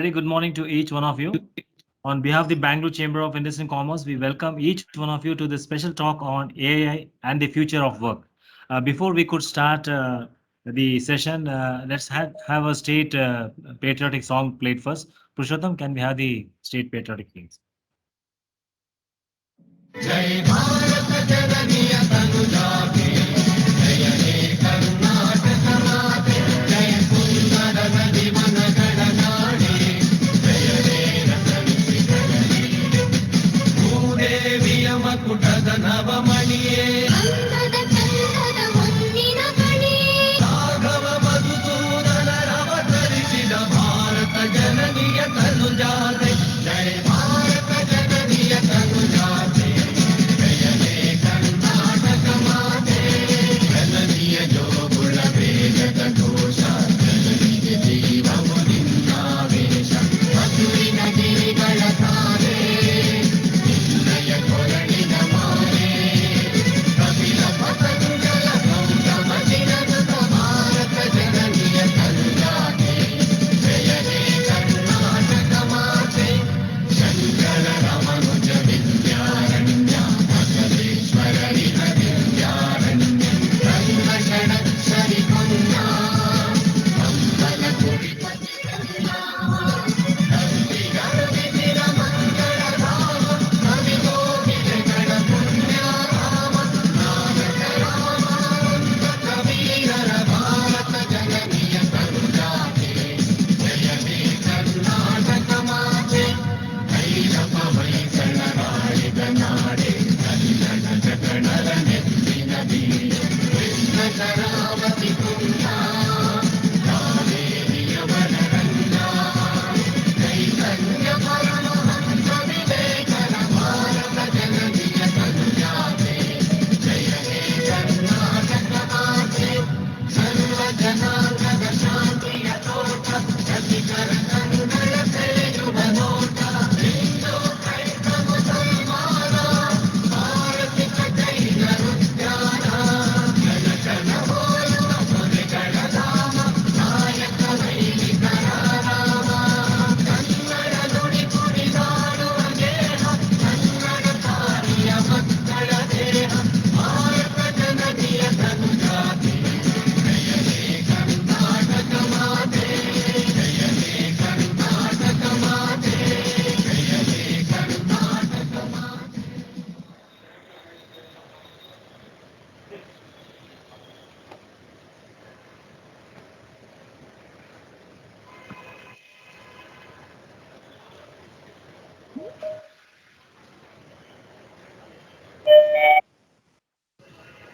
very good morning to each one of you. On behalf of the Bangalore Chamber of Industry and Commerce, we welcome each one of you to this special talk on AI and the future of work. Before we could start the session, let's have a state patriotic song played first. Purushottam, can we have the state patriotic please? जय भारत जननीय तनुजाते जय हे कर्नाटक माते जय सुंदर नदी मन गणनाडे जय हे रतन शिखरणे भूदेविय मकुटद नवमणिये अंधद कंदद मुन्निन कणे राघव मधुसूदन रवतरिसिद भारत जननीय तनुजाते जय Bharat जननीय तनुजाते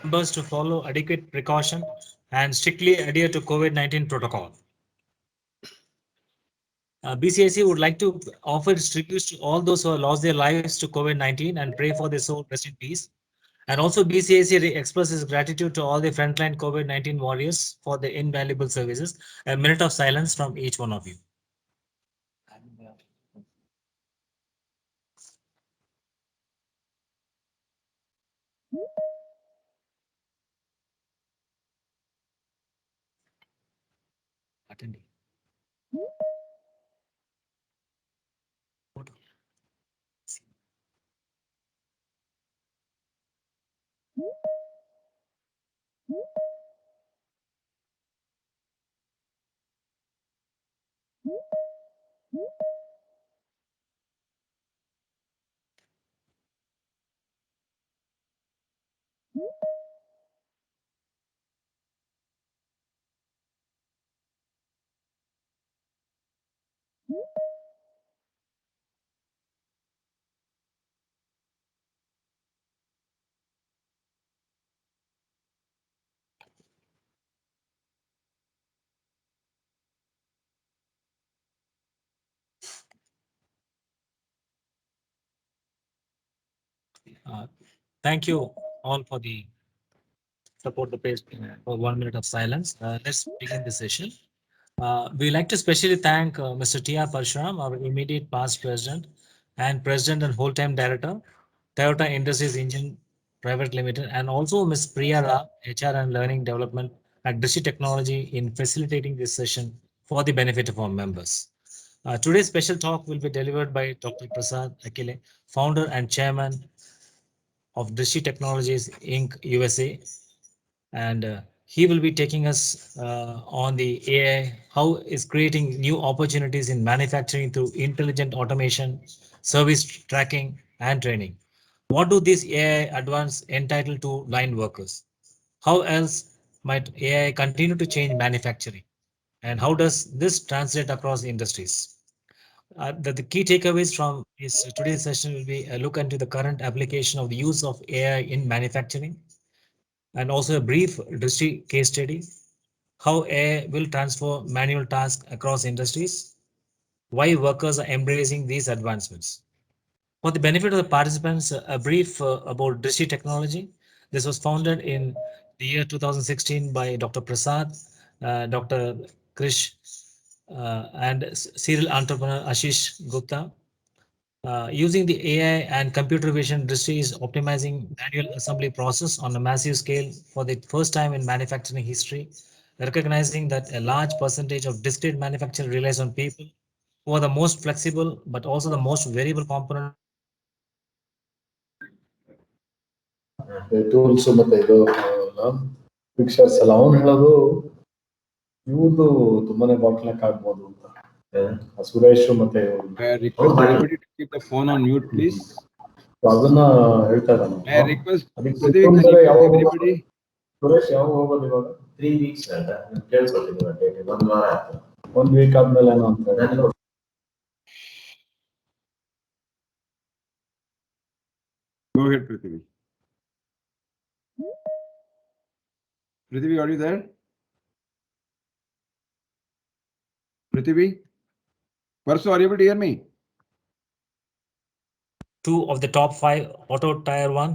Members to follow adequate precaution and strictly adhere to COVID-19 protocol. BCIC would like to offer its tributes to all those who have lost their lives to COVID-19 and pray for their soul rest in peace. And also BCIC expresses gratitude to all the frontline COVID-19 warriors for their invaluable services. A minute of silence from each one of you. Attending. Thank you all for the support the page for 1 minute of silence. Let's begin the session. We like to specially thank Mr. T.R. Parshuram, our immediate past president and president and whole-time director, Toyota Industries Engine Private Limited, and also Ms. Priya Rao, HR and Learning Development at Drishti Technology in facilitating this session for the benefit of our members. Today's special talk will be delivered by Dr. Prasad Akella, founder and chairman of Drishti Technologies Inc. USA, and he will be taking us on the AI, how is creating new opportunities in manufacturing through intelligent automation, service tracking, and training. What do these AI advance entitle to line workers? How else might AI continue to change manufacturing? And how does this translate across industries? The key takeaways from today's session will be a look into the current application of the use of AI in manufacturing, and also a brief industry case study, how AI will transform manual tasks across industries, why workers are embracing these advancements. For the benefit of the participants, a brief about Drishti Technology. This was founded in the year 2016 by Dr. Prasad, Dr. Krish, and serial entrepreneur Ashish Gupta. Using the AI and computer vision, Drishti is optimizing manual assembly process on a massive scale for the first time in manufacturing history, recognizing that a large percentage of discrete manufacturing relies on people who are the most flexible but also the most variable component of the entire supply chain. Tools ಮತ್ತೆ ಇದು pictures ಎಲ್ಲ ಅವನು ಹೇಳೋದು ಇವ್ರದ್ದು ತುಂಬಾನೇ ಬಾಟ್ಲ್ನೆಕ್ ಆಗ್ಬೋದು ಅಂತ ಸುರೇಶ್ ಮತ್ತೆ I request everybody to keep the phone on mute, please. ಅದನ್ನ ಹೇಳ್ತಾ ಇದ್ದಾನೆ I request ಅದಕ್ಕೆ Prithvi, can ಬೇರೆ you ಯಾವ mute everybody? ಸುರೇಶ್ ಯಾವ ಹೋಗೋದು ಇವಾಗ 3 weeks ಅಂತ ಕೇಳಿಸ್ಕೊಳ್ತೀನಿ ಡೇಟ್ 1 ವಾರ ಆಯ್ತು. 1 ವೀಕ್ ಆದ್ಮೇಲೆ ಏನೋ ಅಂತ ಹೇಳಿ. ನಾನು Go ahead, Prithvi. Prithvi, are you there? Prithvi? Parsu, are you able to hear me? Two of the top five auto tier one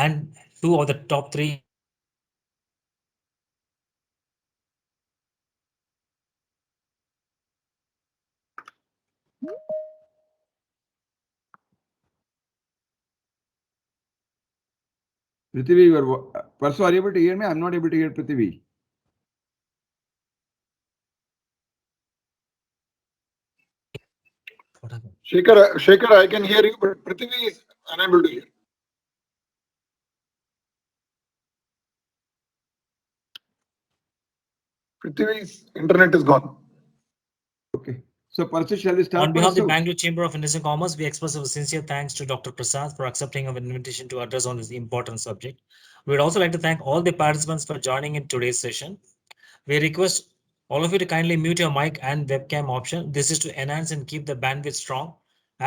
and two of the top three Prithvi, Parsu, are you able to hear me? I'm not able to hear Prithvi. Shekhar, I can hear you, but Prithvi is unable to hear. Prithvi's internet is gone. Okay. So, Parsu, shall we start? On behalf of the Parsu? Bangalore Chamber of Industry and Commerce, we express our sincere thanks to Dr. Prasad for accepting our invitation to address on this important subject. We would also like to thank all the participants for joining in today's session. We request all of you to kindly mute your mic and webcam option. This is to enhance and keep the bandwidth strong,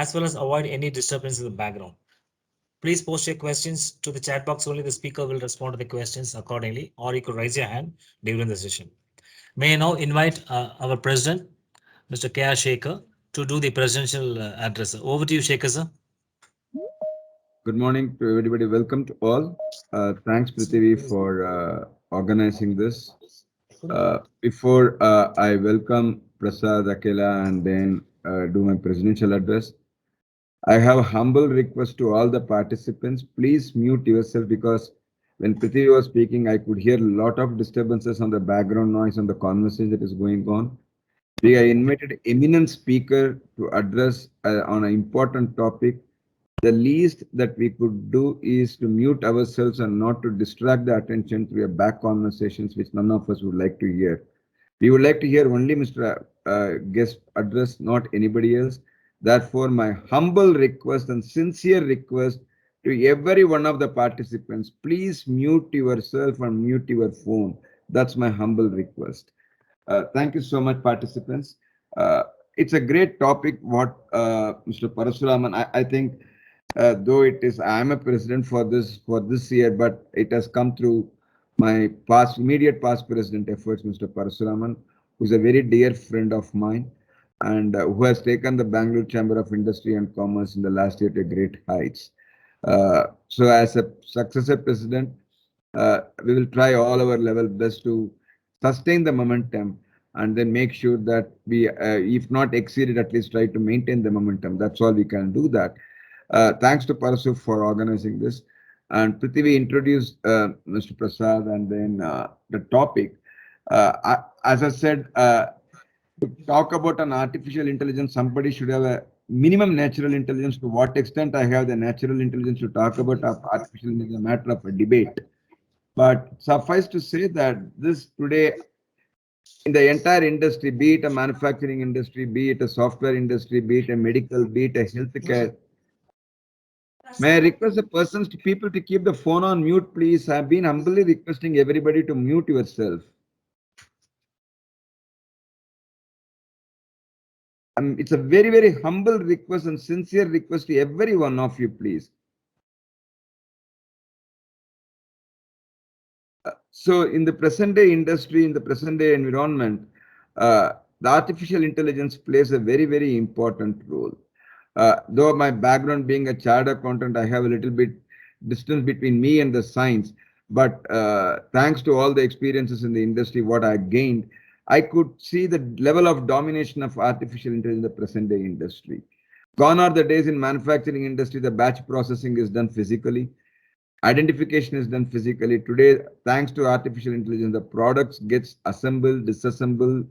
as well as avoid any disturbance in the background. Please post your questions to the chat box only. The speaker will respond to the questions accordingly, or you could raise your hand during the session. May I now invite our president, Mr. K.R. Shekhar, to do the presidential address. Over to you, Shekhar, sir. Good morning to everybody. Welcome to all. Thanks, Prithvi, for organizing this. Before I welcome Prasad Akella and then do my presidential address, I have a humble request to all the participants. Please mute yourself because when Prithvi was speaking, I could hear a lot of disturbances on the background noise on the conversation that is going on. We are invited eminent speaker to address on an important topic. The least that we could do is to mute ourselves and not to distract the attention through a back conversations which none of us would like to hear. We would like to hear only Mr. Guest address, not anybody else. Therefore, my humble request and sincere request to every one of the participants, please mute yourself and mute your phone. That's my humble request. Thank you so much, participants. It's a great topic, what Mr. Parasuraman, I think, though it is, I'm a president for this year, but it has come through my immediate past president efforts, Mr. Parasuraman, who's a very dear friend of mine and who has taken the Bangalore Chamber of Industry and Commerce in the last year to great heights. So as a successor president, we will try all our level best to sustain the momentum and then make sure that we, if not exceed it, at least try to maintain the momentum. That's all we can do that. Thanks to Parasu for organizing this. And Prithvi introduced Mr. Prasad and then the topic. As I said, to talk about an artificial intelligence, somebody should have a minimum natural intelligence. To what extent I have the natural intelligence to talk about artificial intelligence is a matter of a debate. But suffice to say that this today in the entire industry, be it a manufacturing industry, be it a software industry, be it a medical, be it a healthcare. May I request the persons to people to keep the phone on mute, please? I've been humbly requesting everybody to mute yourself. It's a very, very humble request and sincere request to every one of you, please. So in the present day industry, in the present day environment, the artificial intelligence plays a very, very important role. Though my background being a chartered accountant, I have a little bit distance between me and the science. But thanks to all the experiences in the industry, what I gained, I could see the level of domination of artificial intelligence in the present day industry. Gone are the days in manufacturing industry, the batch processing is done physically. Identification is done physically. Today, thanks to artificial intelligence, the products gets assembled, disassembled,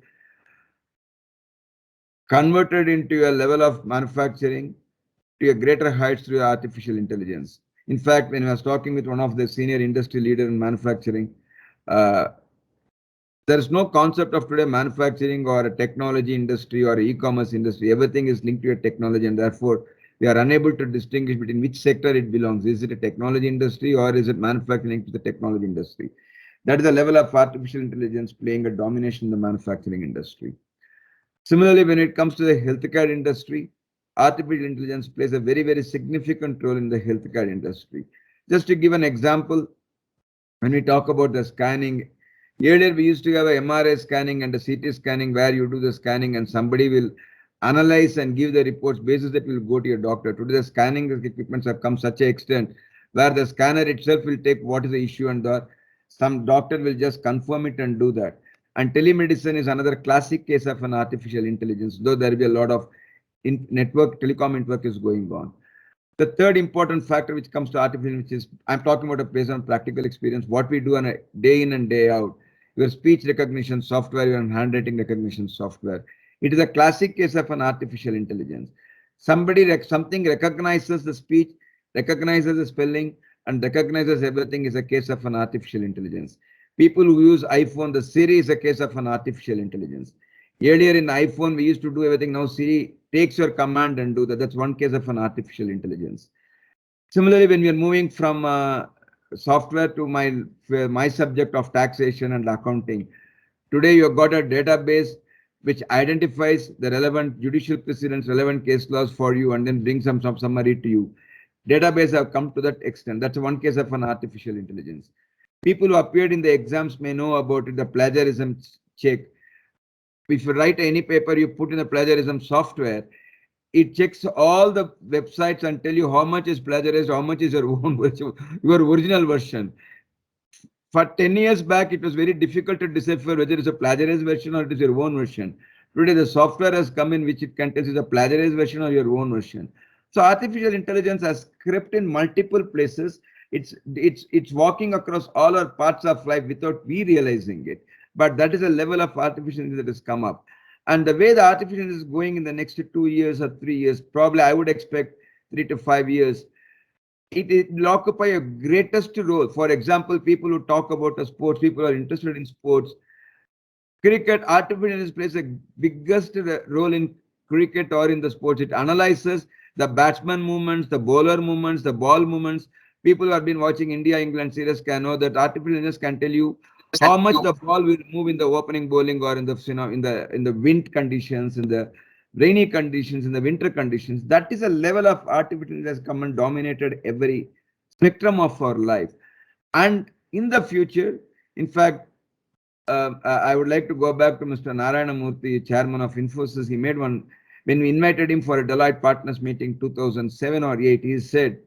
converted into a level of manufacturing to a greater heights through artificial intelligence. In fact, when I was talking with one of the senior industry leader in manufacturing, there is no concept of today manufacturing or a technology industry or e-commerce industry. Everything is linked to a technology, and therefore we are unable to distinguish between which sector it belongs. Is it a technology industry or is it manufacturing to the technology industry? That is the level of artificial intelligence playing a domination in the manufacturing industry. Similarly, when it comes to the healthcare industry, artificial intelligence plays a very, very significant role in the healthcare industry. Just to give an example, when we talk about the scanning, earlier we used to have a MRI scanning and a CT scanning where you do the scanning and somebody will analyze and give the reports basis that will go to your doctor. Today the scanning equipments have come such an extent where the scanner itself will take what is the issue and some doctor will just confirm it and do that. And telemedicine is another classic case of an artificial intelligence, though there will be a lot of telecom network is going on. The third important factor which comes to artificial, which is, I'm talking about based on practical experience, what we do on a day in and day out, your speech recognition software, your handwriting recognition software. It is a classic case of an artificial intelligence. Something recognizes the speech, recognizes the spelling, and recognizes everything is a case of an artificial intelligence. People who use iPhone, the Siri is a case of an artificial intelligence. Earlier in iPhone, we used to do everything. Now Siri takes your command and do that. That's one case of an artificial intelligence. Similarly, when we are moving from software to my subject of taxation and accounting, today you have got a database which identifies the relevant judicial precedents, relevant case laws for you, and then brings some summary to you. Database have come to that extent. That's one case of an artificial intelligence. People who appeared in the exams may know about it, the plagiarism check. If you write any paper, you put in the plagiarism software, it checks all the websites and tell you how much is plagiarized, how much is your own version, your original version. For 10 years back, it was very difficult to decipher whether it's a plagiarized version or it is your own version. Today, the software has come in which it can tell you the plagiarized version or your own version. So artificial intelligence has crept in multiple places. It's walking across all our parts of life without we realizing it. But that is a level of artificial intelligence that has come up. And the way the artificial intelligence is going in the next 2 years or 3 years, probably I would expect 3 to 5 years, it will occupy a greatest role. For example, people who talk about the sports, people who are interested in sports, cricket, artificial intelligence plays a biggest role in cricket or in the sports. It analyzes the batsman movements, the bowler movements, the ball movements. People who have been watching India-England series can know that artificial intelligence can tell you how much the ball will move in the opening bowling or in the wind conditions, in the rainy conditions, in the winter conditions. That is a level of artificial intelligence has come and dominated every spectrum of our life. And in the future, in fact, I would like to go back to Mr. Narayana Murthy, chairman of Infosys. He made one, when we invited him for a Deloitte Partners meeting 2007 or 8, he said,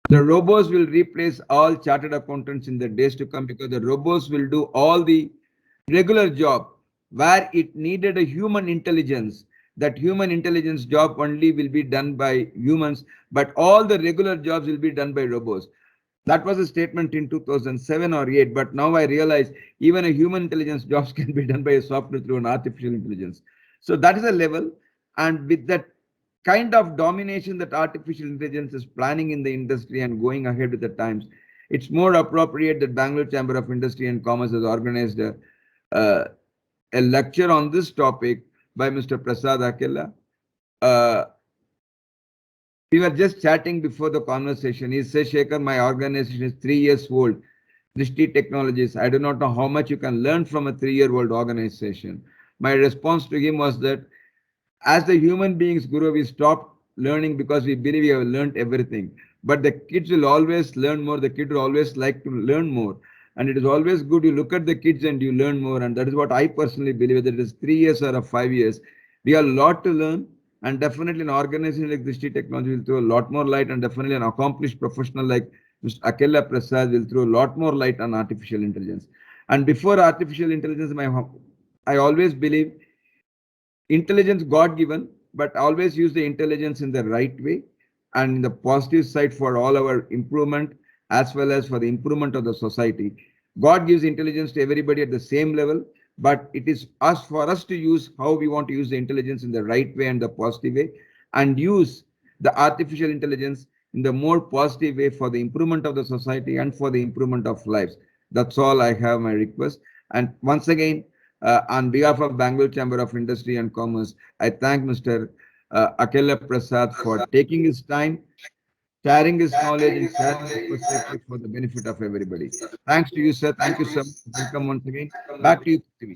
the robots will replace all chartered accountants in the days to come because the robots will do all the regular job where it needed a human intelligence. That human intelligence job only will be done by humans, but all the regular jobs will be done by robots. That was a statement in 2007 or 8, but now I realize even a human intelligence jobs can be done by a software through an artificial intelligence. So that is a level, and with that kind of domination that artificial intelligence is planning in the industry and going ahead with the times, it's more appropriate that Bangalore Chamber of Industry and Commerce has organized uh, a lecture on this topic by Mr. Prasad Akella. Uh, we were just chatting before the conversation. He says, Shekhar, my organization is 3 years old. Drishti Technologies, I do not know how much you can learn from a 3-year-old organization. My response to him was that as the human beings, Guru, we stop learning because we believe we have learned everything. But the kids will always learn more. The kid will always like to learn more. And it is always good you look at the kids and you learn more. And that is what I personally believe, whether it is 3 years or 5 years. We have a lot to learn. And definitely an organization like Drishti Technology will throw a lot more light. And definitely an accomplished professional like Mr. Akella Prasad will throw a lot more light on artificial intelligence. And before artificial intelligence, I always believe intelligence God given, but always use the intelligence in the right way and in the positive side for all our improvement as well as for the improvement of the society. God gives intelligence to everybody at the same level, but it is us for us to use how we want to use the intelligence in the right way and the positive way, and use the artificial intelligence in the more positive way for the improvement of the society and for the improvement of lives. That's all I have my request. And once again, on behalf of Bangalore Chamber of Industry and Commerce, I thank Mr. Akella Prasad for taking his time, sharing his knowledge, and sharing his perspective for the benefit of everybody. Thanks to you, sir. Thank you so much. Welcome once again. Back to you, TV.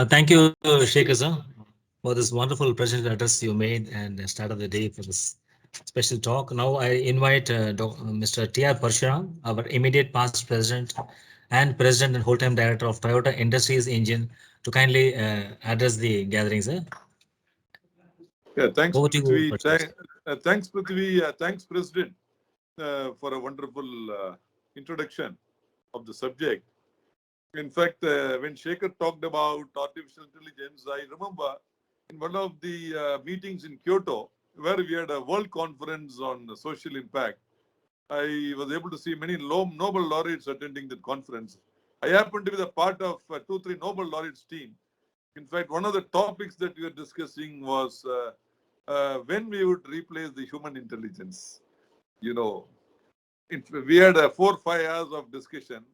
Thank you, Shekhar sir, for this wonderful presidential address you made and the start of the day for this special talk. Now I invite Mr. T.R. Parshuram, our immediate past president and whole-time director of Toyota Industries Engine, to kindly address the gathering, sir. Yeah, thanks, Over to you, Prithvi. Parshuram. Thanks, Prithvi. Thanks, President, for a wonderful introduction of the subject. In fact, when Shekhar talked about artificial intelligence, I remember in one of the meetings in Kyoto, where we had a world conference on social impact, I was able to see many Nobel laureates attending the conference. I happened to be the part of 2-3 Nobel laureates team. In fact, one of the topics that we were discussing was when we would replace the human intelligence. You know, we had 4 or 5 hours of discussion,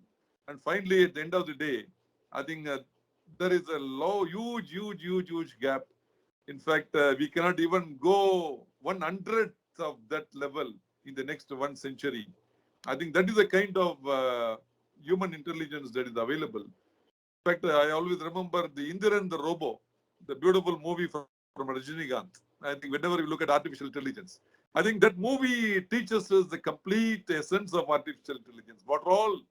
and finally, at the end of the day, I think there is a huge gap. In fact, we cannot even go 1/100th of that level in the next 1 century. I think that is the kind of human intelligence that is available. In fact, I always remember the Indiran the Robo, the beautiful movie from Rajinikanth. I think whenever we look at artificial intelligence, I think that movie teaches us the complete essence of artificial intelligence. What all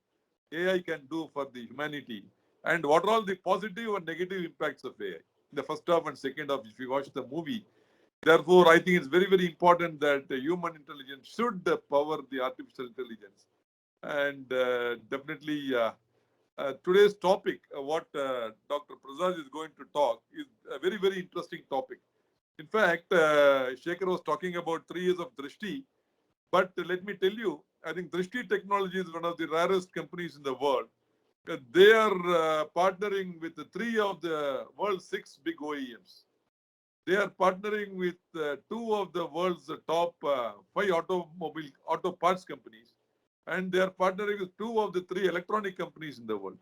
AI can do for the humanity, and what are all the positive and negative impacts of AI. In the first half and second half, if you watch the movie, therefore, I think it's very important that human intelligence should power the artificial intelligence. And definitely, today's topic, what Dr. Prasad is going to talk, is a very interesting topic. In fact, Shekhar was talking about 3 years of Drishti, but let me tell you, I think Drishti Technology is one of the rarest companies in the world. They are partnering with 3 of the world's 6 big OEMs. They are partnering with 2 of the world's top 5 auto parts companies, and they are partnering with 2 of the 3 electronic companies in the world.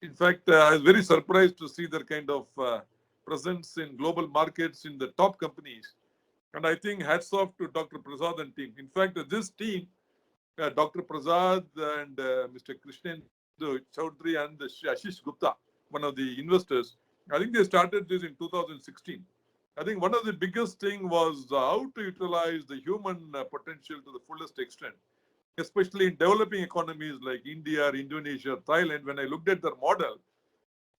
In fact, I was very surprised to see their kind of presence in global markets in the top companies. And I think hats off to Dr. Prasad and team. In fact, this team, Dr. Prasad and Mr. Krishnan Chaudhary and Ashish Gupta, one of the investors, I think they started this in 2016. I think one of the biggest thing was how to utilize the human potential to the fullest extent, especially in developing economies like India, Indonesia, Thailand. When I looked at their model,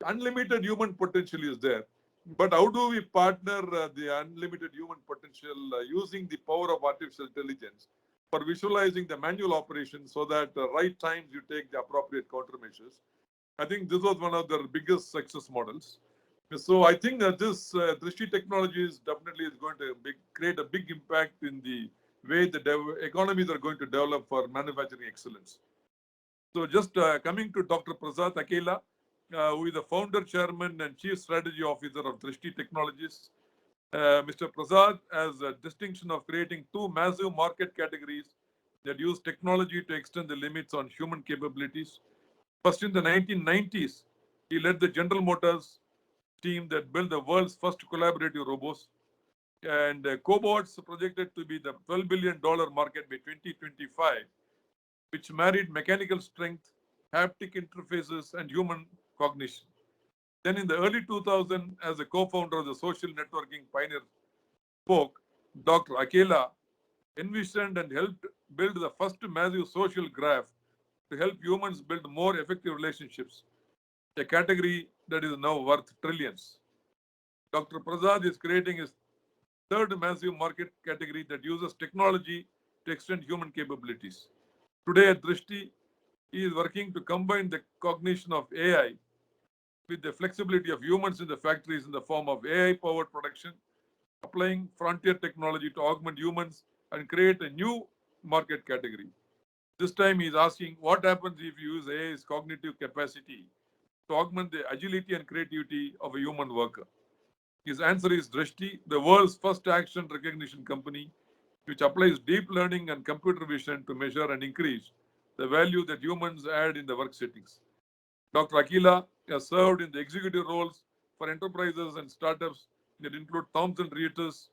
unlimited human potential is there. But how do we partner the unlimited human potential using the power of artificial intelligence for visualizing the manual operations so that at the right times you take the appropriate countermeasures? I think this was one of their biggest success models. So I think that this Drishti Technologies definitely is going to create a big impact in the way the economies are going to develop for manufacturing excellence. So just coming to Dr. Prasad Akella, who is the founder, chairman, and chief strategy officer of Drishti Technologies. Mr. Prasad has a distinction of creating two massive market categories that use technology to extend the limits on human capabilities. First, in the 1990s, he led the General Motors team that built the world's first collaborative robots. And cobots projected to be the $12 billion market by 2025, which married mechanical strength, haptic interfaces, and human cognition. Then in the early 2000s, as a co-founder of the social networking pioneer Spoke, Dr. Akella envisioned and helped build the first massive social graph to help humans build more effective relationships, a category that is now worth trillions. Dr. Prasad is creating his third massive market category that uses technology to extend human capabilities. Today at Drishti, he is working to combine the cognition of AI with the flexibility of humans in the factories in the form of AI-powered production, applying frontier technology to augment humans and create a new market category. This time he is asking what happens if you use AI's cognitive capacity to augment the agility and creativity of a human worker. His answer is Drishti, the world's first action recognition company, which applies deep learning and computer vision to measure and increase the value that humans add in the work settings. Dr. Akella has served in the executive roles for enterprises and startups that include Thomson Reuters,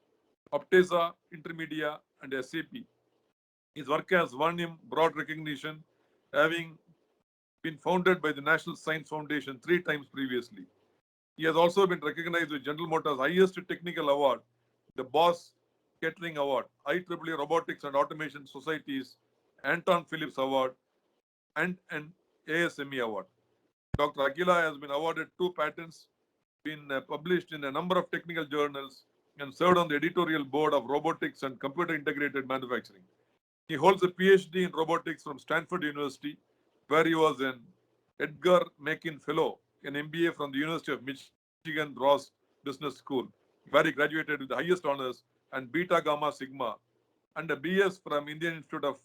Optesa, Intermedia, and SAP. His work has won him broad recognition, having been founded by the National Science Foundation 3 times previously. He has also been recognized with General Motors' highest technical award, the Boss Kettering Award, IEEE Robotics and Automation Society's Anton Phillips Award, and an ASME Award. Dr. Akella has been awarded 2 patents, been published in a number of technical journals, and served on the editorial board of robotics and computer integrated manufacturing. He holds a PhD in robotics from Stanford University, where he was an Edgar Mackin Fellow, an MBA from the University of Michigan Ross Business School, where he graduated with the highest honors and Beta Gamma Sigma, and a BS from Indian Institute of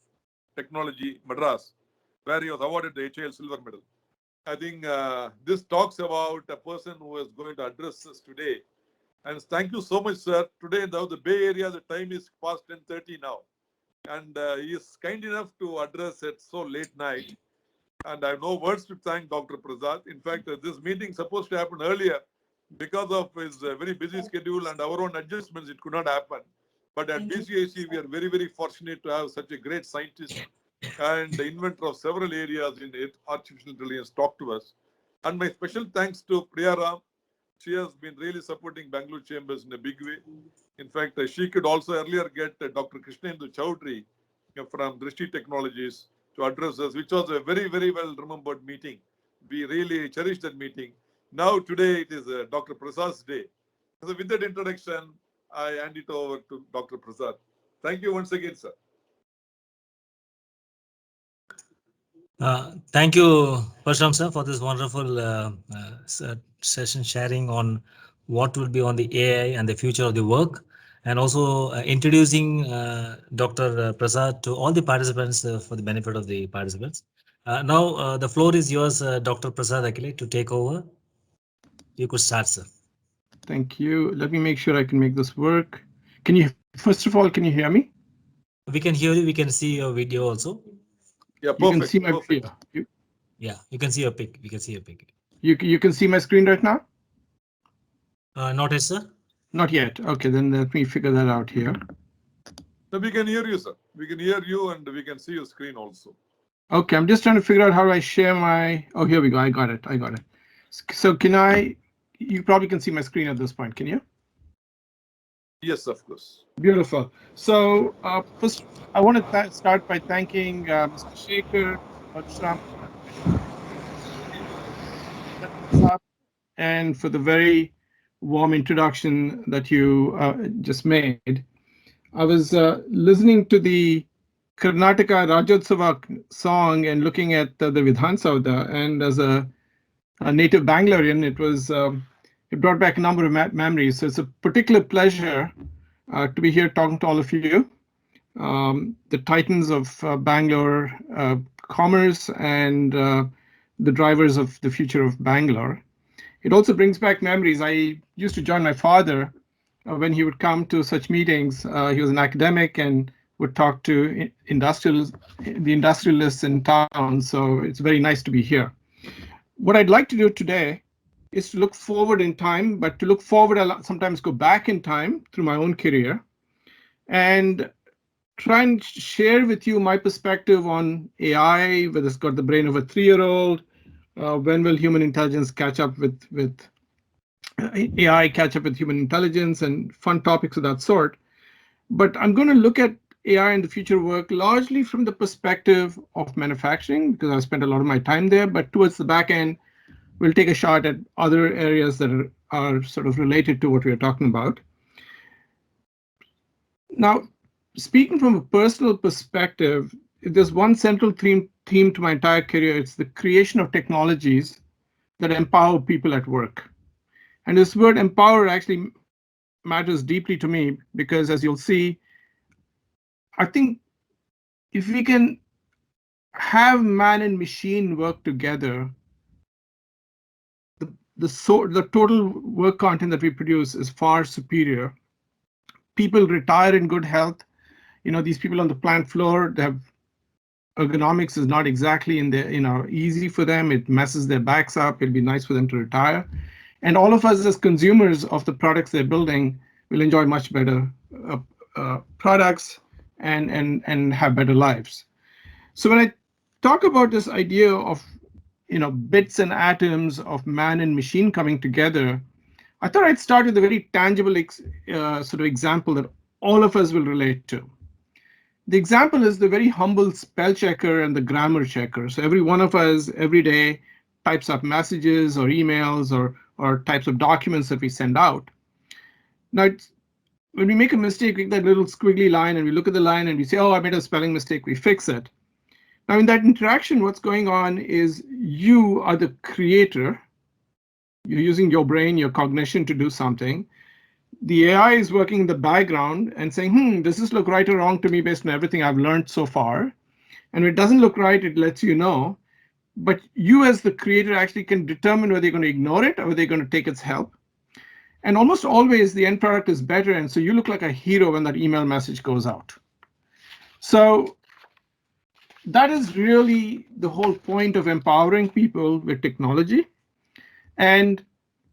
Technology, Madras, where he was awarded the HAL Silver Medal. I think this talks about a person who is going to address us today. And thank you so much, sir. Today, now the Bay Area, the time is past 10:30 now. And he is kind enough to address at so late night. And I have no words to thank Dr. Prasad. In fact, this meeting supposed to happen earlier. Because of his very busy schedule and our own adjustments, it could not happen. But at BCIC, we are very, very fortunate to have such a great scientist and the inventor of several areas in artificial intelligence talk to us. And my special thanks to Priya Ram. She has been really supporting Bangalore Chambers in a big way. In fact, she could also earlier get Dr. Krishnendu Chowdhury from Drishti Technologies to address us, which was a very, very well remembered meeting. We really cherished that meeting. Now, today, it is Dr. Prasad's day. So with that introduction, I hand it over to Dr. Prasad. Thank you once again, sir. Thank you, Parshram sir, for this wonderful session sharing on what will be on the AI and the future of the work, and also introducing Dr. Prasad to all the participants for the benefit of the participants. Now, the floor is yours, Dr. Prasad Akella, to take over. You could start, sir. Thank you. Let me make sure I can make this work. Can you, first of all, can you hear me? We can hear you. We can see your video also. Yeah, You perfect. can see my Perfect. video. Yeah, you can see your pic. We can see your pic. You can see my screen right now? Not yet, sir. Not yet. Okay, then let me figure that out here. So we can hear you, sir. We can hear you and we can see your screen also. Okay, I'm just trying to figure out how do I share my. Oh, here we go. I got it. I got it. So can I? You probably can see my screen at this point. Can you? Yes, of course. Beautiful. So first, I want to start by thanking Mr. Shekhar, Parshram, and for the very warm introduction that you just made. I was listening to the Karnataka Rajotsava song and looking at the Vidhan Sauda, and as a native Bangalorean, it brought back a number of memories. So it's a particular pleasure to be here talking to all of you, the titans of Bangalore commerce and the drivers of the future of Bangalore. It also brings back memories. I used to join my father when he would come to such meetings. He was an academic and would talk to the industrialists in town. So it's very nice to be here. What I'd like to do today is to look forward in time, but to look forward, I sometimes go back in time through my own career and try and share with you my perspective on AI, whether it's got the brain of a 3-year-old, when will human intelligence catch up with AI, catch up with human intelligence, and fun topics of that sort. But I'm going to look at AI and the future work largely from the perspective of manufacturing, because I've spent a lot of my time there, but towards the back end, we'll take a shot at other areas that are sort of related to what we're talking about. Now, speaking from a personal perspective, if there's one central theme to my entire career, it's the creation of technologies that empower people at work. And this word empower actually matters deeply to me because, as you'll see, I think if we can have man and machine work together, the total work content that we produce is far superior. People retire in good health. These people on the plant floor, they have ergonomics is not exactly easy for them. It messes their backs up. It'd be nice for them to retire. And all of us as consumers of the products they're building will enjoy much better products and have better lives. So when I talk about this idea of bits and atoms of man and machine coming together, I thought I'd start with a very tangible sort of example that all of us will relate to. The example is the very humble spell checker and the grammar checker. So every one of us every day types up messages or emails or types of documents that we send out. Now, when we make a mistake, we get that little squiggly line and we look at the line and we say, oh, I made a spelling mistake, we fix it. Now, in that interaction, what's going on is you are the creator. You're using your brain, your cognition to do something. The AI is working in the background and saying, does this look right or wrong to me based on everything I've learned so far? And if it doesn't look right, it lets you know. But you as the creator actually can determine whether you're going to ignore it or whether you're going to take its help. And almost always the end product is better. And so you look like a hero when that email message goes out. So that is really the whole point of empowering people with technology. And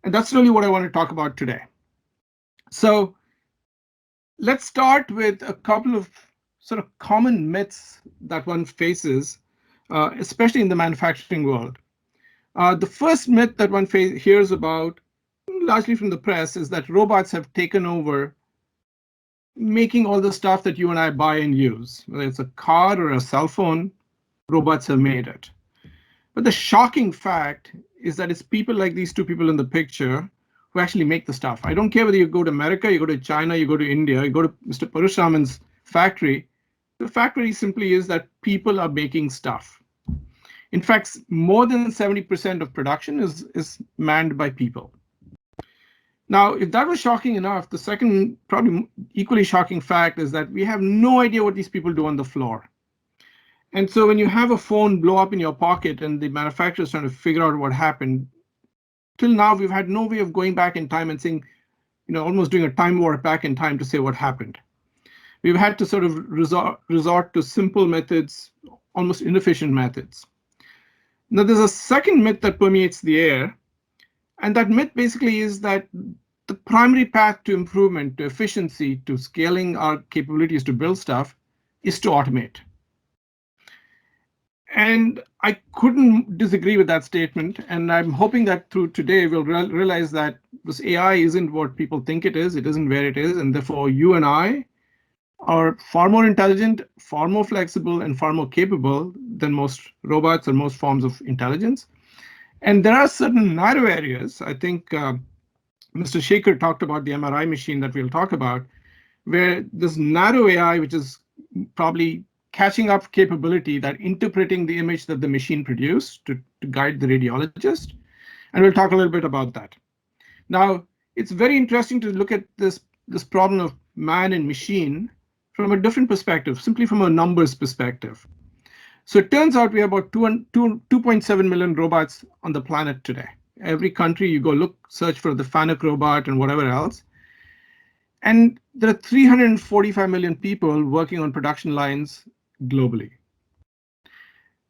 that's really what I want to talk about today. So let's start with a couple of sort of common myths that one faces, especially in the manufacturing world. The first myth that one hears about, largely from the press, is that robots have taken over making all the stuff that you and I buy and use. Whether it's a car or a cell phone, robots have made it. But the shocking fact is that it's people like these two people in the picture who actually make the stuff. I don't care whether you go to America, you go to China, you go to India, you go to Mr. Parashuraman's factory. The factory simply is that people are making stuff. In fact, more than 70% of production is manned by people. Now, if that was shocking enough, the second, probably equally shocking fact is that we have no idea what these people do on the floor. And so when you have a phone blow up in your pocket and the manufacturer is trying to figure out what happened, till now, we've had no way of going back in time and saying, almost doing a time warp back in time to say what happened. We've had to sort of resort to simple methods, almost inefficient methods. Now, there's a second myth that permeates the air, and that myth basically is that the primary path to improvement, to efficiency, to scaling our capabilities to build stuff is to automate. And I couldn't disagree with that statement. And I'm hoping that through today, we'll realize that this AI isn't what people think it isn't where it is. And therefore, you and I are far more intelligent, far more flexible, and far more capable than most robots or most forms of intelligence. And there are certain narrow areas. I think Mr. Shaker talked about the MRI machine that we'll talk about, where this narrow AI, which is probably catching up capability, that interpreting the image that the machine produced to guide the radiologist. And we'll talk a little bit about that. Now, it's very interesting to look at this problem of man and machine from a different perspective, simply from a numbers perspective. So it turns out we have about 2.7 million robots on the planet today. Every country you go look, search for the Fanuc robot and whatever else. And there are 345 million people working on production lines globally.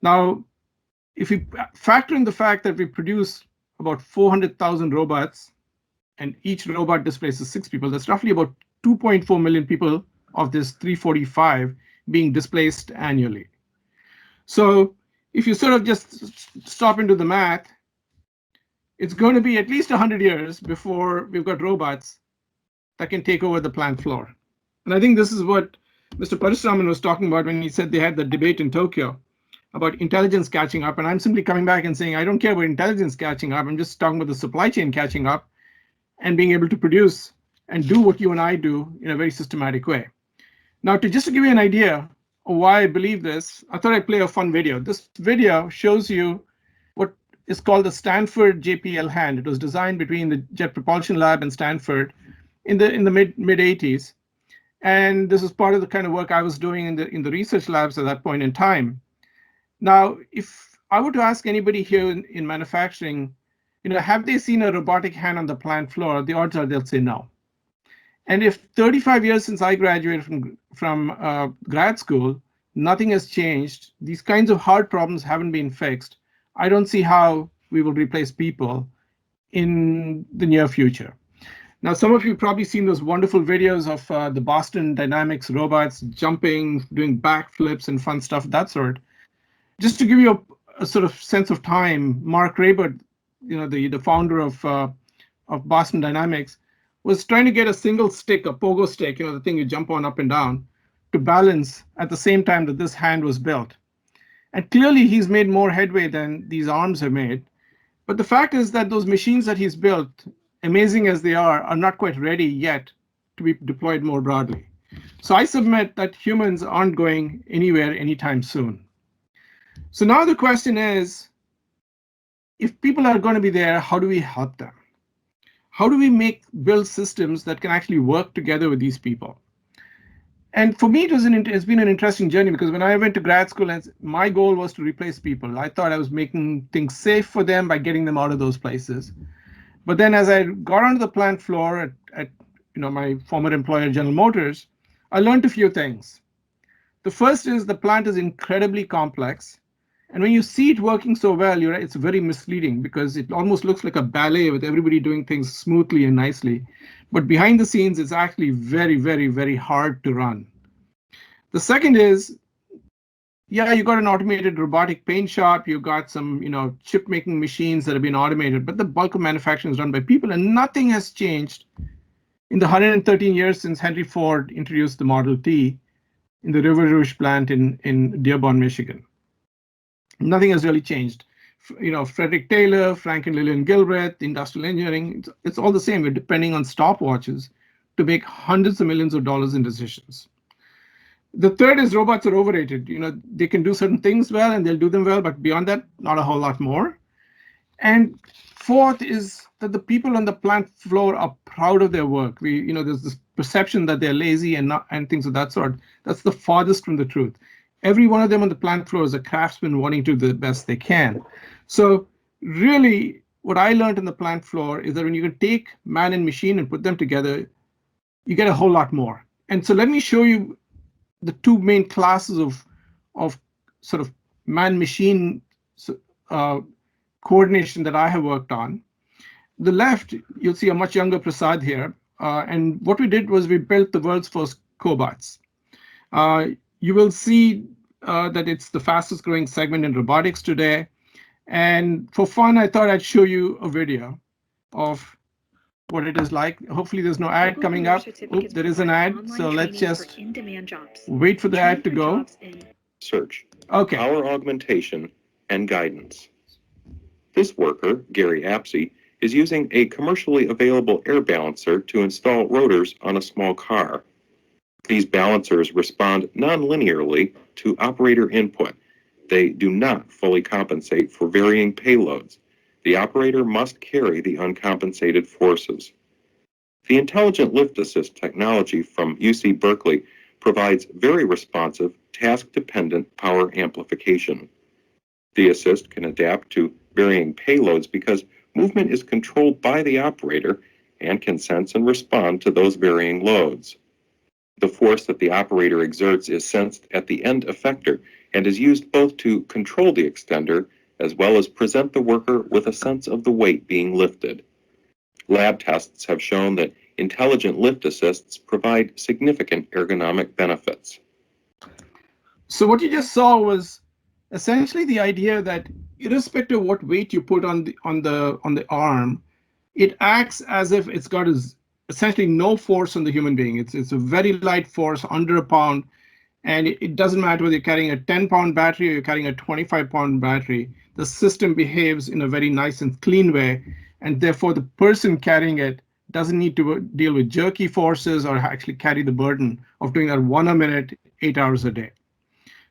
Now, if we factor in the fact that we produce about 400,000 robots and each robot displaces 6 people, that's roughly about 2.4 million people of this 345 being displaced annually. So if you sort of just stop into the math, it's going to be at least 100 years before we've got robots that can take over the plant floor. And I think this is what Mr. Parasuraman was talking about when he said they had the debate in Tokyo about intelligence catching up. And I'm simply coming back and saying, I don't care about intelligence catching up. I'm just talking about the supply chain catching up and being able to produce and do what you and I do in a very systematic way. Now, just to give you an idea of why I believe this, I thought I'd play a fun video. This video shows you what is called the Stanford JPL hand. It was designed between the Jet Propulsion Lab and Stanford in the mid 80s. And this is part of the kind of work I was doing in the research labs at that point in time. Now, if I were to ask anybody here in manufacturing, have they seen a robotic hand on the plant floor? The odds are they'll say no. And if 35 years since I graduated from grad school, nothing has changed, these kinds of hard problems haven't been fixed, I don't see how we will replace people in the near future. Now, some of you have probably seen those wonderful videos of the Boston Dynamics robots jumping, doing backflips and fun stuff of that sort. Just to give you a sort of sense of time, Mark Raybert, the founder of Boston Dynamics, was trying to get a single stick, a pogo stick, the thing you jump on up and down, to balance at the same time that this hand was built. And clearly he's made more headway than these arms have made. But the fact is that those machines that he's built, amazing as they are not quite ready yet to be deployed more broadly. So I submit that humans aren't going anywhere anytime soon. So now the question is, if people are going to be there, how do we help them? How do we build systems that can actually work together with these people? And for me, it's been an interesting journey, because when I went to grad school, my goal was to replace people. I thought I was making things safe for them by getting them out of those places. But then as I got onto the plant floor at my former employer, General Motors, I learned a few things. The first is the plant is incredibly complex. And when you see it working so well, it's very misleading, because it almost looks like a ballet with everybody doing things smoothly and nicely. But behind the scenes, it's actually very, very, very hard to run. The second is, you got an automated robotic paint shop, you got some, chip making machines that have been automated, but the bulk of manufacturing is run by people, and nothing has changed in the 113 years since Henry Ford introduced the Model T in the River Rouge plant in Dearborn, Michigan. Nothing has really changed. Frederick Taylor, Franklin Lillian Gilbreth, industrial engineering, it's all the same. We're depending on stopwatches to make hundreds of millions of dollars in decisions. The third is robots are overrated. They can do certain things well and they'll do them well, but beyond that, not a whole lot more. And fourth is that the people on the plant floor are proud of their work. There's this perception that they're lazy and things of that sort. That's the farthest from the truth. Every one of them on the plant floor is a craftsman wanting to do the best they can. So really, what I learned on the plant floor is that when you can take man and machine and put them together, you get a whole lot more. And so let me show you the two main classes of sort of man-machine coordination that I have worked on. The left, you'll see a much younger Prasad here. And what we did was we built the world's first cobots. You will see that it's the fastest growing segment in robotics today. And for fun, I thought I'd show you a video of what it is like. Hopefully there's no ad coming up. Oops, there is an ad. So let's just wait for the ad to go. Search, Okay. power augmentation, and guidance. This worker, Gary Apsey, is using a commercially available air balancer to install rotors on a small car. These balancers respond non-linearly to operator input. They do not fully compensate for varying payloads. The operator must carry the uncompensated forces. The Intelligent Lift Assist technology from UC Berkeley provides very responsive, task-dependent power amplification. The assist can adapt to varying payloads because movement is controlled by the operator and can sense and respond to those varying loads. The force that the operator exerts is sensed at the end effector and is used both to control the extender as well as present the worker with a sense of the weight being lifted. Lab tests have shown that intelligent lift assists provide significant ergonomic benefits. So what you just saw was essentially the idea that irrespective of what weight you put on the arm, it acts as if it's got essentially no force on the human being. It's a very light force, under a pound, and it doesn't matter whether you're carrying a 10-pound battery or you're carrying a 25-pound battery. The system behaves in a very nice and clean way, and therefore the person carrying it doesn't need to deal with jerky forces or actually carry the burden of doing that 1 a minute, 8 hours a day.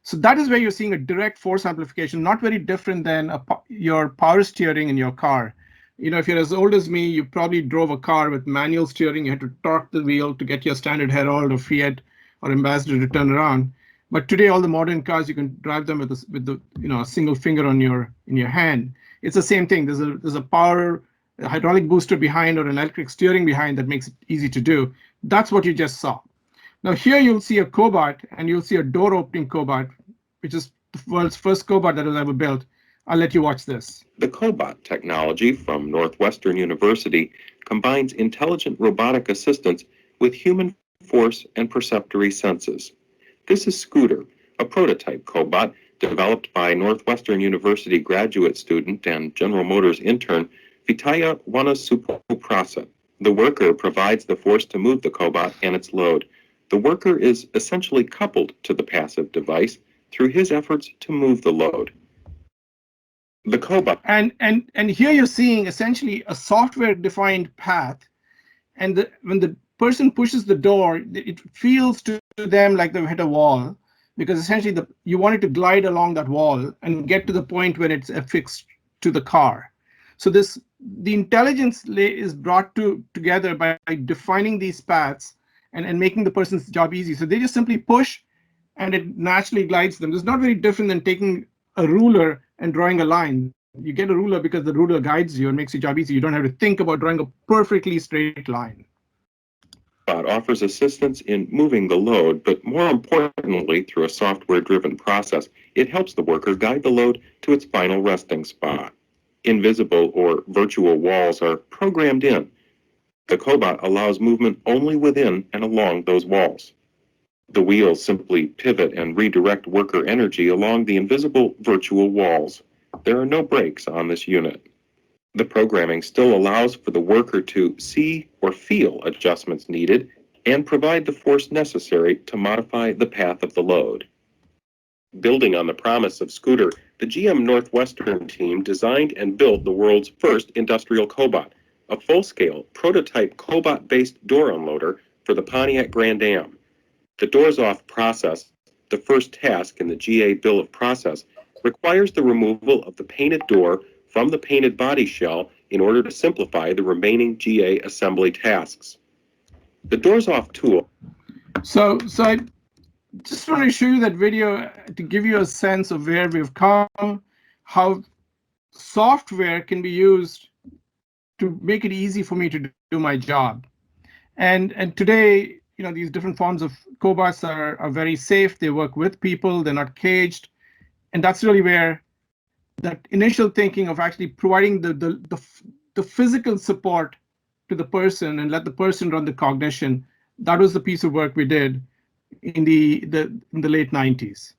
So that is where you're seeing a direct force amplification, not very different than your power steering in your car. You know, if you're as old as me, you probably drove a car with manual steering. You had to torque the wheel to get your standard Herald or Fiat or Ambassador to turn around. But today, all the modern cars, you can drive them with a single finger in your hand. It's the same thing. There's a hydraulic booster behind or an electric steering behind that makes it easy to do. That's what you just saw. Now here you'll see a cobot, and you'll see a door opening cobot, which is the world's first cobot that was ever built. I'll let you watch this. The cobot technology from Northwestern University combines intelligent robotic assistance with human force and perceptory senses. This is Scooter, a prototype cobot developed by Northwestern University graduate student and General Motors intern Vitaya Wanasupuprasad. The worker provides the force to move the cobot and its load. The worker is essentially coupled to the passive device through his efforts to move the load. The cobot. And here you're seeing essentially a software-defined path, and when the person pushes the door, it feels to them like they've hit a wall, because essentially you want it to glide along that wall and get to the point where it's affixed to the car. So the intelligence is brought together by defining these paths and making the person's job easy. So they just simply push, and it naturally glides them. It's not very different than taking a ruler and drawing a line. You get a ruler because the ruler guides you and makes your job easy. You don't have to think about drawing a perfectly straight line. It offers assistance in moving the load, but more importantly, through a software-driven process, it helps the worker guide the load to its final resting spot. Invisible or virtual walls are programmed in. The cobot allows movement only within and along those walls. The wheels simply pivot and redirect worker energy along the invisible virtual walls. There are no brakes on this unit. The programming still allows for the worker to see or feel adjustments needed and provide the force necessary to modify the path of the load. Building on the promise of Scooter, the GM Northwestern team designed and built the world's first industrial cobot, a full-scale prototype cobot-based door unloader for the Pontiac Grand Am. The doors-off process, the first task in the GA Bill of Process, requires the removal of the painted door from the painted body shell in order to simplify the remaining GA assembly tasks. The doors-off tool. So I just want to show you that video to give you a sense of where we've come, how software can be used to make it easy for me to do my job. And today, you know, these different forms of cobots are very safe. They work with people. They're not caged. And that's really where that initial thinking of actually providing the physical support to the person and let the person run the cognition, that was the piece of work we did in the late 90s.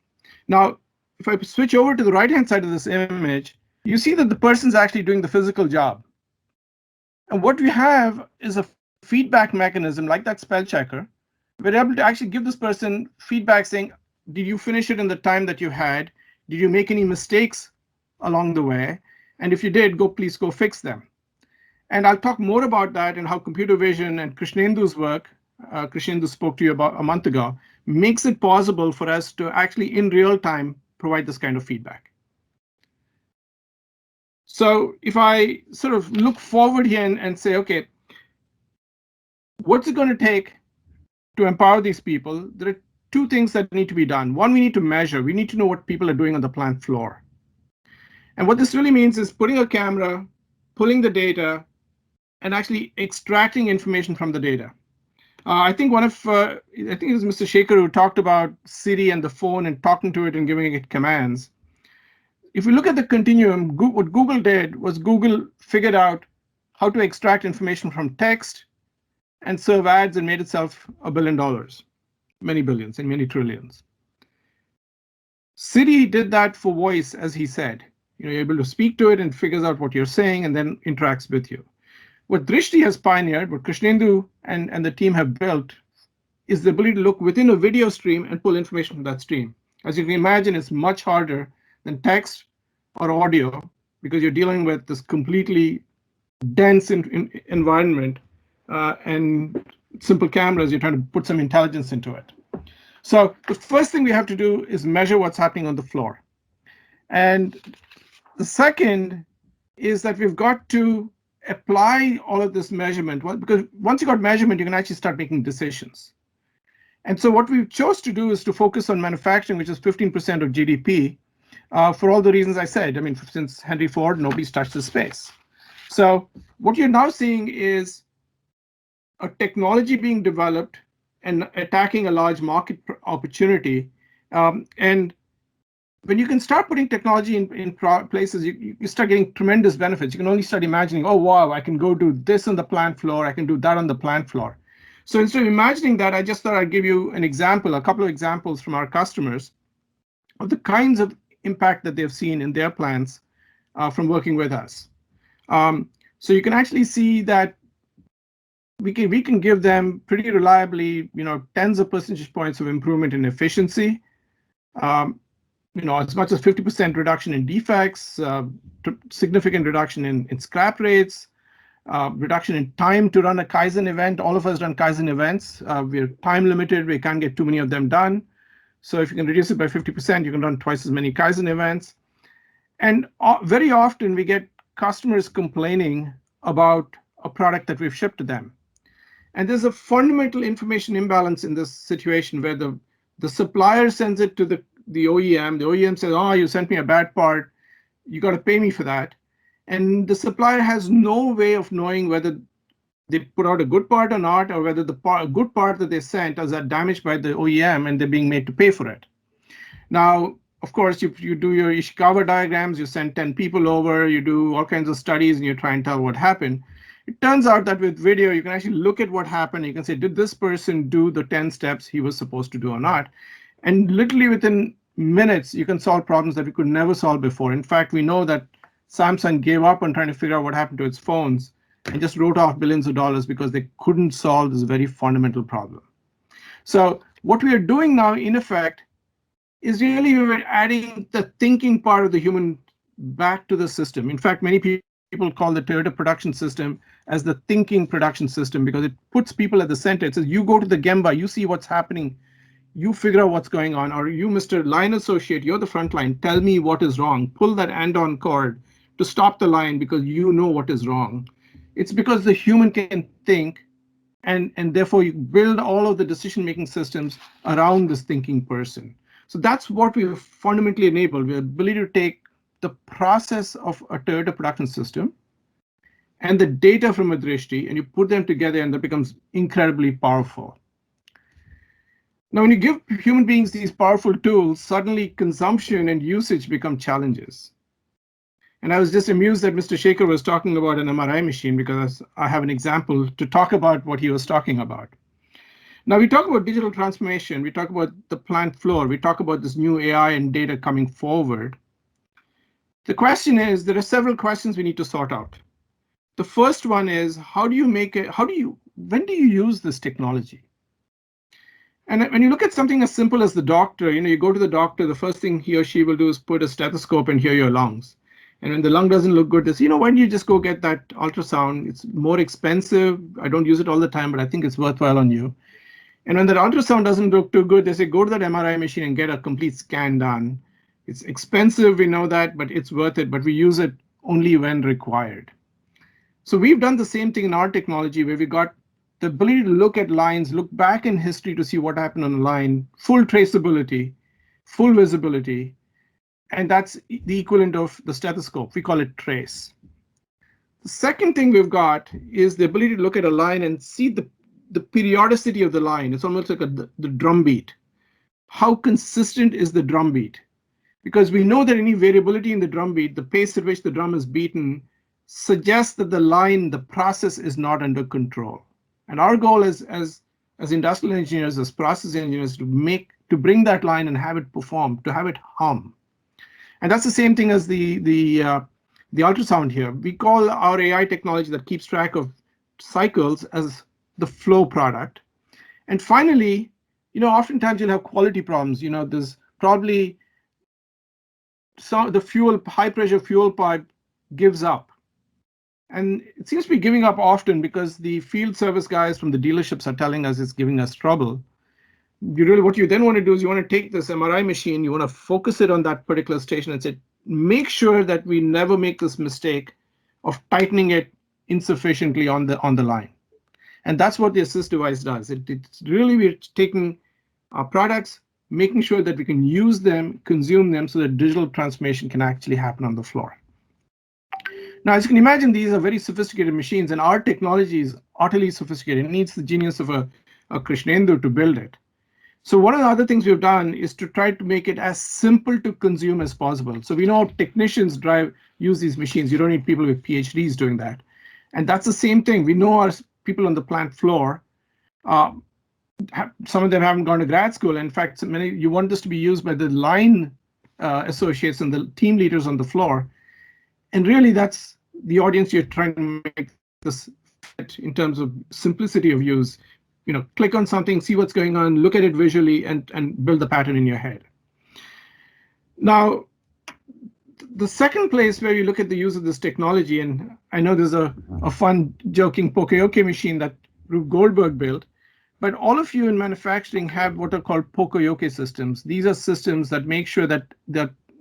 Now, if I switch over to the right-hand side of this image, you see that the person's actually doing the physical job. And what we have is a feedback mechanism like that spell checker. We're able to actually give this person feedback saying, did you finish it in the time that you had? Did you make any mistakes along the way? And if you did, please go fix them. And I'll talk more about that and how computer vision and Krishnendu's work, Krishnendu spoke to you about a month ago, makes it possible for us to actually in real time provide this kind of feedback. So if I sort of look forward here and say, okay, what's it going to take to empower these people? There are two things that need to be done. One, we need to measure. We need to know what people are doing on the plant floor. And what this really means is putting a camera, pulling the data, and actually extracting information from the data. I think I think it was Mr. Shaker who talked about Siri and the phone and talking to it and giving it commands. If we look at the continuum, what Google did was Google figured out how to extract information from text and serve ads and made itself $1 billion, many billions and many trillions. Siri did that for voice, as he said. You're able to speak to it and figures out what you're saying and then interacts with you. What Drishti has pioneered, what Krishnendu and the team have built, is the ability to look within a video stream and pull information from that stream. As you can imagine, it's much harder than text or audio because you're dealing with this completely dense environment and simple cameras. You're trying to put some intelligence into it. So the first thing we have to do is measure what's happening on the floor. And the second is that we've got to apply all of this measurement, because once you got measurement, you can actually start making decisions. And so what we chose to do is to focus on manufacturing, which is 15% of GDP, for all the reasons I said. I mean, since Henry Ford, nobody's touched the space. So what you're now seeing is a technology being developed and attacking a large market opportunity. And when you can start putting technology in places, you start getting tremendous benefits. You can only start imagining, oh, wow, I can go do this on the plant floor. I can do that on the plant floor. So instead of imagining that, I just thought I'd give you an example, a couple of examples from our customers of the kinds of impact that they've seen in their plants from working with us. So you can actually see that we can give them pretty reliably, tens of percentage points of improvement in efficiency. As much as 50% reduction in defects, significant reduction in scrap rates, reduction in time to run a Kaizen event. All of us run Kaizen events. We're time limited. We can't get too many of them done. So if you can reduce it by 50%, you can run twice as many Kaizen events. And very often we get customers complaining about a product that we've shipped to them. And there's a fundamental information imbalance in this situation where the supplier sends it to the OEM. The OEM says, oh, you sent me a bad part. You got to pay me for that. And the supplier has no way of knowing whether they put out a good part or not, or whether the good part that they sent is damaged by the OEM and they're being made to pay for it. Now, of course, you do your Ishikawa diagrams, you send 10 people over, you do all kinds of studies, and you try and tell what happened. It turns out that with video, you can actually look at what happened. You can say, did this person do the 10 steps he was supposed to do or not? And literally within minutes, you can solve problems that we could never solve before. In fact, we know that Samsung gave up on trying to figure out what happened to its phones and just wrote off billions of dollars because they couldn't solve this very fundamental problem. So what we are doing now, in effect, is really we're adding the thinking part of the human back to the system. In fact, many people call the Toyota production system as the thinking production system because it puts people at the center. It says, you go to the Gemba, you see what's happening, you figure out what's going on, or you, Mr. Line Associate, you're the front line, tell me what is wrong, pull that andon cord to stop the line because you know what is wrong. It's because the human can think, and therefore you build all of the decision-making systems around this thinking person. So that's what we've fundamentally enabled, the ability to take the process of a Toyota production system and the data from a Drishti, and you put them together, and that becomes incredibly powerful. Now, when you give human beings these powerful tools, suddenly consumption and usage become challenges. And I was just amused that Mr. Shaker was talking about an MRI machine because I have an example to talk about what he was talking about. Now, we talk about digital transformation. We talk about the plant floor. We talk about this new AI and data coming forward. The question is, there are several questions we need to sort out. The first one is, when do you use this technology? And when you look at something as simple as the doctor, you go to the doctor, the first thing he or she will do is put a stethoscope and hear your lungs. And when the lung doesn't look good, they say, why don't you just go get that ultrasound? It's more expensive. I don't use it all the time, but I think it's worthwhile on you. And when that ultrasound doesn't look too good, they say, go to that MRI machine and get a complete scan done. It's expensive, we know that, but it's worth it. But we use it only when required. So we've done the same thing in our technology where we got the ability to look at lines, look back in history to see what happened on a line, full traceability, full visibility, and that's the equivalent of the stethoscope. We call it trace. The second thing we've got is the ability to look at a line and see the periodicity of the line. It's almost like the drum beat. How consistent is the drum beat? Because we know that any variability in the drum beat, the pace at which the drum is beaten, suggests that the line, the process is not under control. And our goal as industrial engineers, as process engineers, to bring that line and have it perform, to have it hum. And that's the same thing as the ultrasound here. We call our AI technology that keeps track of cycles as the flow product. And finally, oftentimes you'll have quality problems. There's probably the high pressure fuel pipe gives up. And it seems to be giving up often because the field service guys from the dealerships are telling us it's giving us trouble. What you then want to do is you want to take this MRI machine, you want to focus it on that particular station and say, make sure that we never make this mistake of tightening it insufficiently on the line. And that's what the assist device does. It's really, we're taking our products, making sure that we can use them, consume them, so that digital transformation can actually happen on the floor. Now, as you can imagine, these are very sophisticated machines, and our technology is utterly sophisticated. It needs the genius of a Krishnendu to build it. So one of the other things we've done is to try to make it as simple to consume as possible. So we know technicians use these machines. You don't need people with PhDs doing that. And that's the same thing. We know our people on the plant floor, some of them haven't gone to grad school. In fact, you want this to be used by the line associates and the team leaders on the floor. And really, that's the audience you're trying to make this fit in terms of simplicity of use. Click on something, see what's going on, look at it visually, and build the pattern in your head. Now, the second place where you look at the use of this technology, and I know there's a fun, joking Poka-yoke machine that Rube Goldberg built, but all of you in manufacturing have what are called Poka-yoke systems. These are systems that make sure that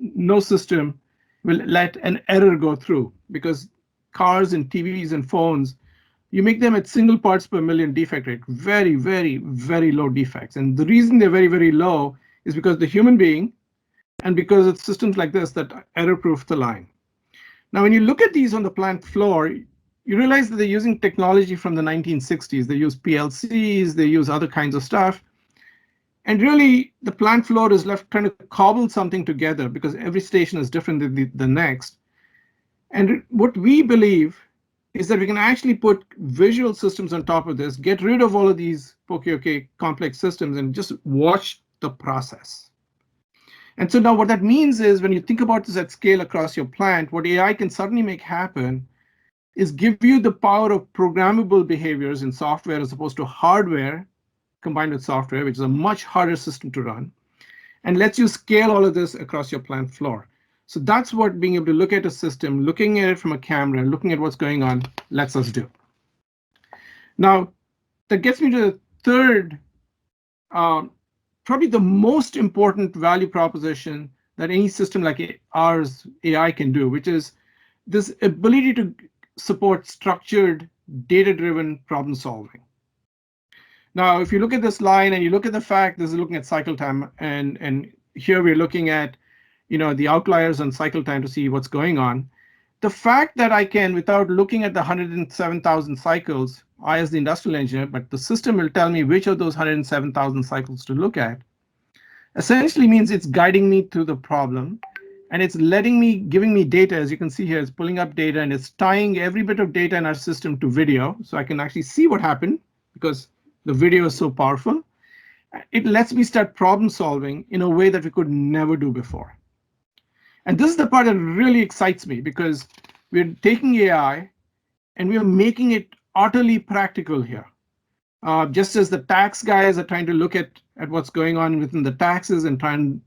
no system will let an error go through, because cars and TVs and phones, you make them at single parts per million defect rate, very, very, very low defects. And the reason they're very, very low is because the human being, and because it's systems like this that error-proof the line. Now, when you look at these on the plant floor, you realize that they're using technology from the 1960s. They use PLCs, they use other kinds of stuff. And really, the plant floor is left trying to cobble something together because every station is different than the next. And what we believe is that we can actually put visual systems on top of this, get rid of all of these Poka-yoke complex systems, and just watch the process. And so now what that means is when you think about this at scale across your plant, what AI can suddenly make happen is give you the power of programmable behaviors in software as opposed to hardware combined with software, which is a much harder system to run, and lets you scale all of this across your plant floor. So that's what being able to look at a system, looking at it from a camera, looking at what's going on, lets us do. Now, that gets me to the third, probably the most important value proposition that any system like ours, AI, can do, which is this ability to support structured, data-driven problem solving. Now, if you look at this line and you look at the fact, this is looking at cycle time, and here we're looking at the outliers on cycle time to see what's going on. The fact that I can, without looking at the 107,000 cycles, I as the industrial engineer, but the system will tell me which of those 107,000 cycles to look at, essentially means it's guiding me through the problem, and it's giving me data. As you can see here, it's pulling up data, and it's tying every bit of data in our system to video, so I can actually see what happened because the video is so powerful. It lets me start problem solving in a way that we could never do before. And this is the part that really excites me, because we're taking AI and we're making it utterly practical here. Just as the tax guys are trying to look at what's going on within the taxes and try and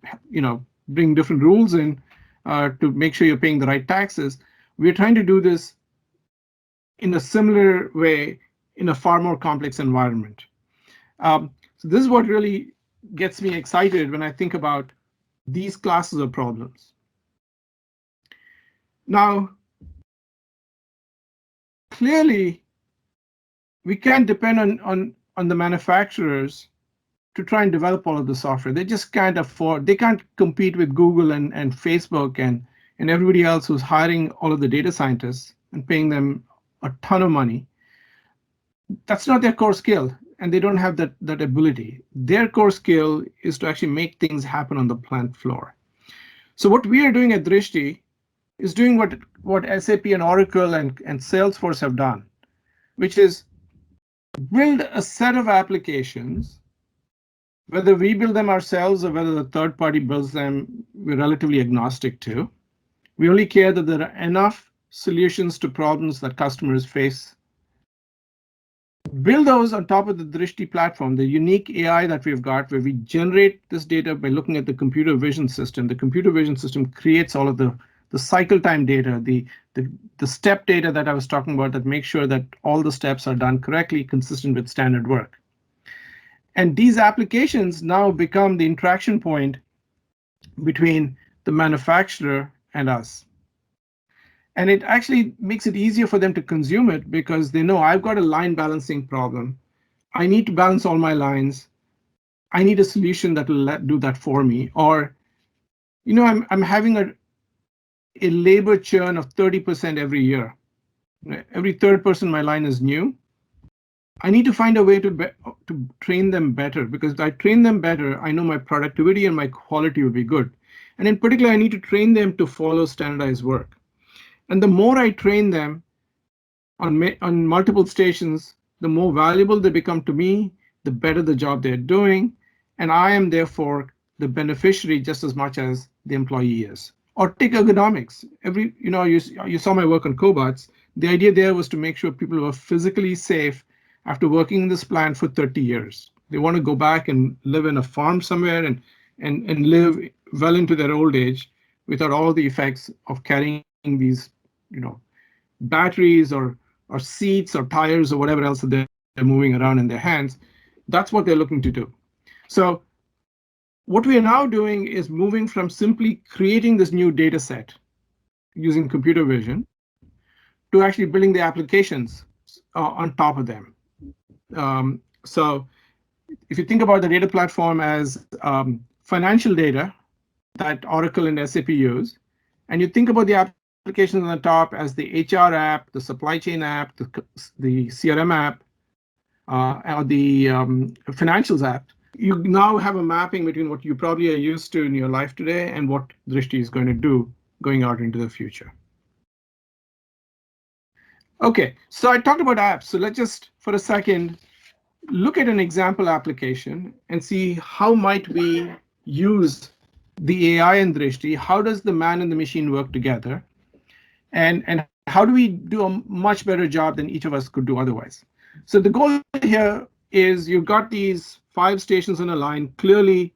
bring different rules in to make sure you're paying the right taxes, we're trying to do this in a similar way in a far more complex environment. So this is what really gets me excited when I think about these classes of problems. Now, clearly, we can't depend on the manufacturers to try and develop all of the software. They just can't afford, they can't compete with Google and Facebook and everybody else who's hiring all of the data scientists and paying them a ton of money. That's not their core skill, and they don't have that ability. Their core skill is to actually make things happen on the plant floor. So what we are doing at Drishti is doing what SAP and Oracle and Salesforce have done, which is build a set of applications. Whether we build them ourselves or whether the third party builds them, we're relatively agnostic to. We only care that there are enough solutions to problems that customers face. Build those on top of the Drishti platform, the unique AI that we've got, where we generate this data by looking at the computer vision system. The computer vision system creates all of the cycle time data, the step data that I was talking about that makes sure that all the steps are done correctly, consistent with standard work. And these applications now become the interaction point between the manufacturer and us. And it actually makes it easier for them to consume it because they know I've got a line balancing problem. I need to balance all my lines. I need a solution that will do that for me. Or, I'm having a labor churn of 30% every year. Every third person in my line is new. I need to find a way to train them better, because if I train them better, I know my productivity and my quality will be good. And in particular, I need to train them to follow standardized work. And the more I train them on multiple stations, the more valuable they become to me, the better the job they're doing. And I am therefore the beneficiary just as much as the employee is. Or take ergonomics. You saw my work on cobots. The idea there was to make sure people were physically safe after working in this plant for 30 years. They want to go back and live in a farm somewhere and live well into their old age without all the effects of carrying these, batteries or seats or tires or whatever else that they're moving around in their hands. That's what they're looking to do. So what we are now doing is moving from simply creating this new data set using computer vision to actually building the applications on top of them. So if you think about the data platform as financial data that Oracle and SAP use, and you think about the applications on the top as the HR app, the supply chain app, the CRM app, or the financials app, you now have a mapping between what you probably are used to in your life today and what Drishti is going to do going out into the future. Okay, so I talked about apps. So let's just, for a second, look at an example application and see how might we use the AI in Drishti. How does the man and the machine work together? And how do we do a much better job than each of us could do otherwise? So the goal here is you've got these 5 stations on a line. Clearly,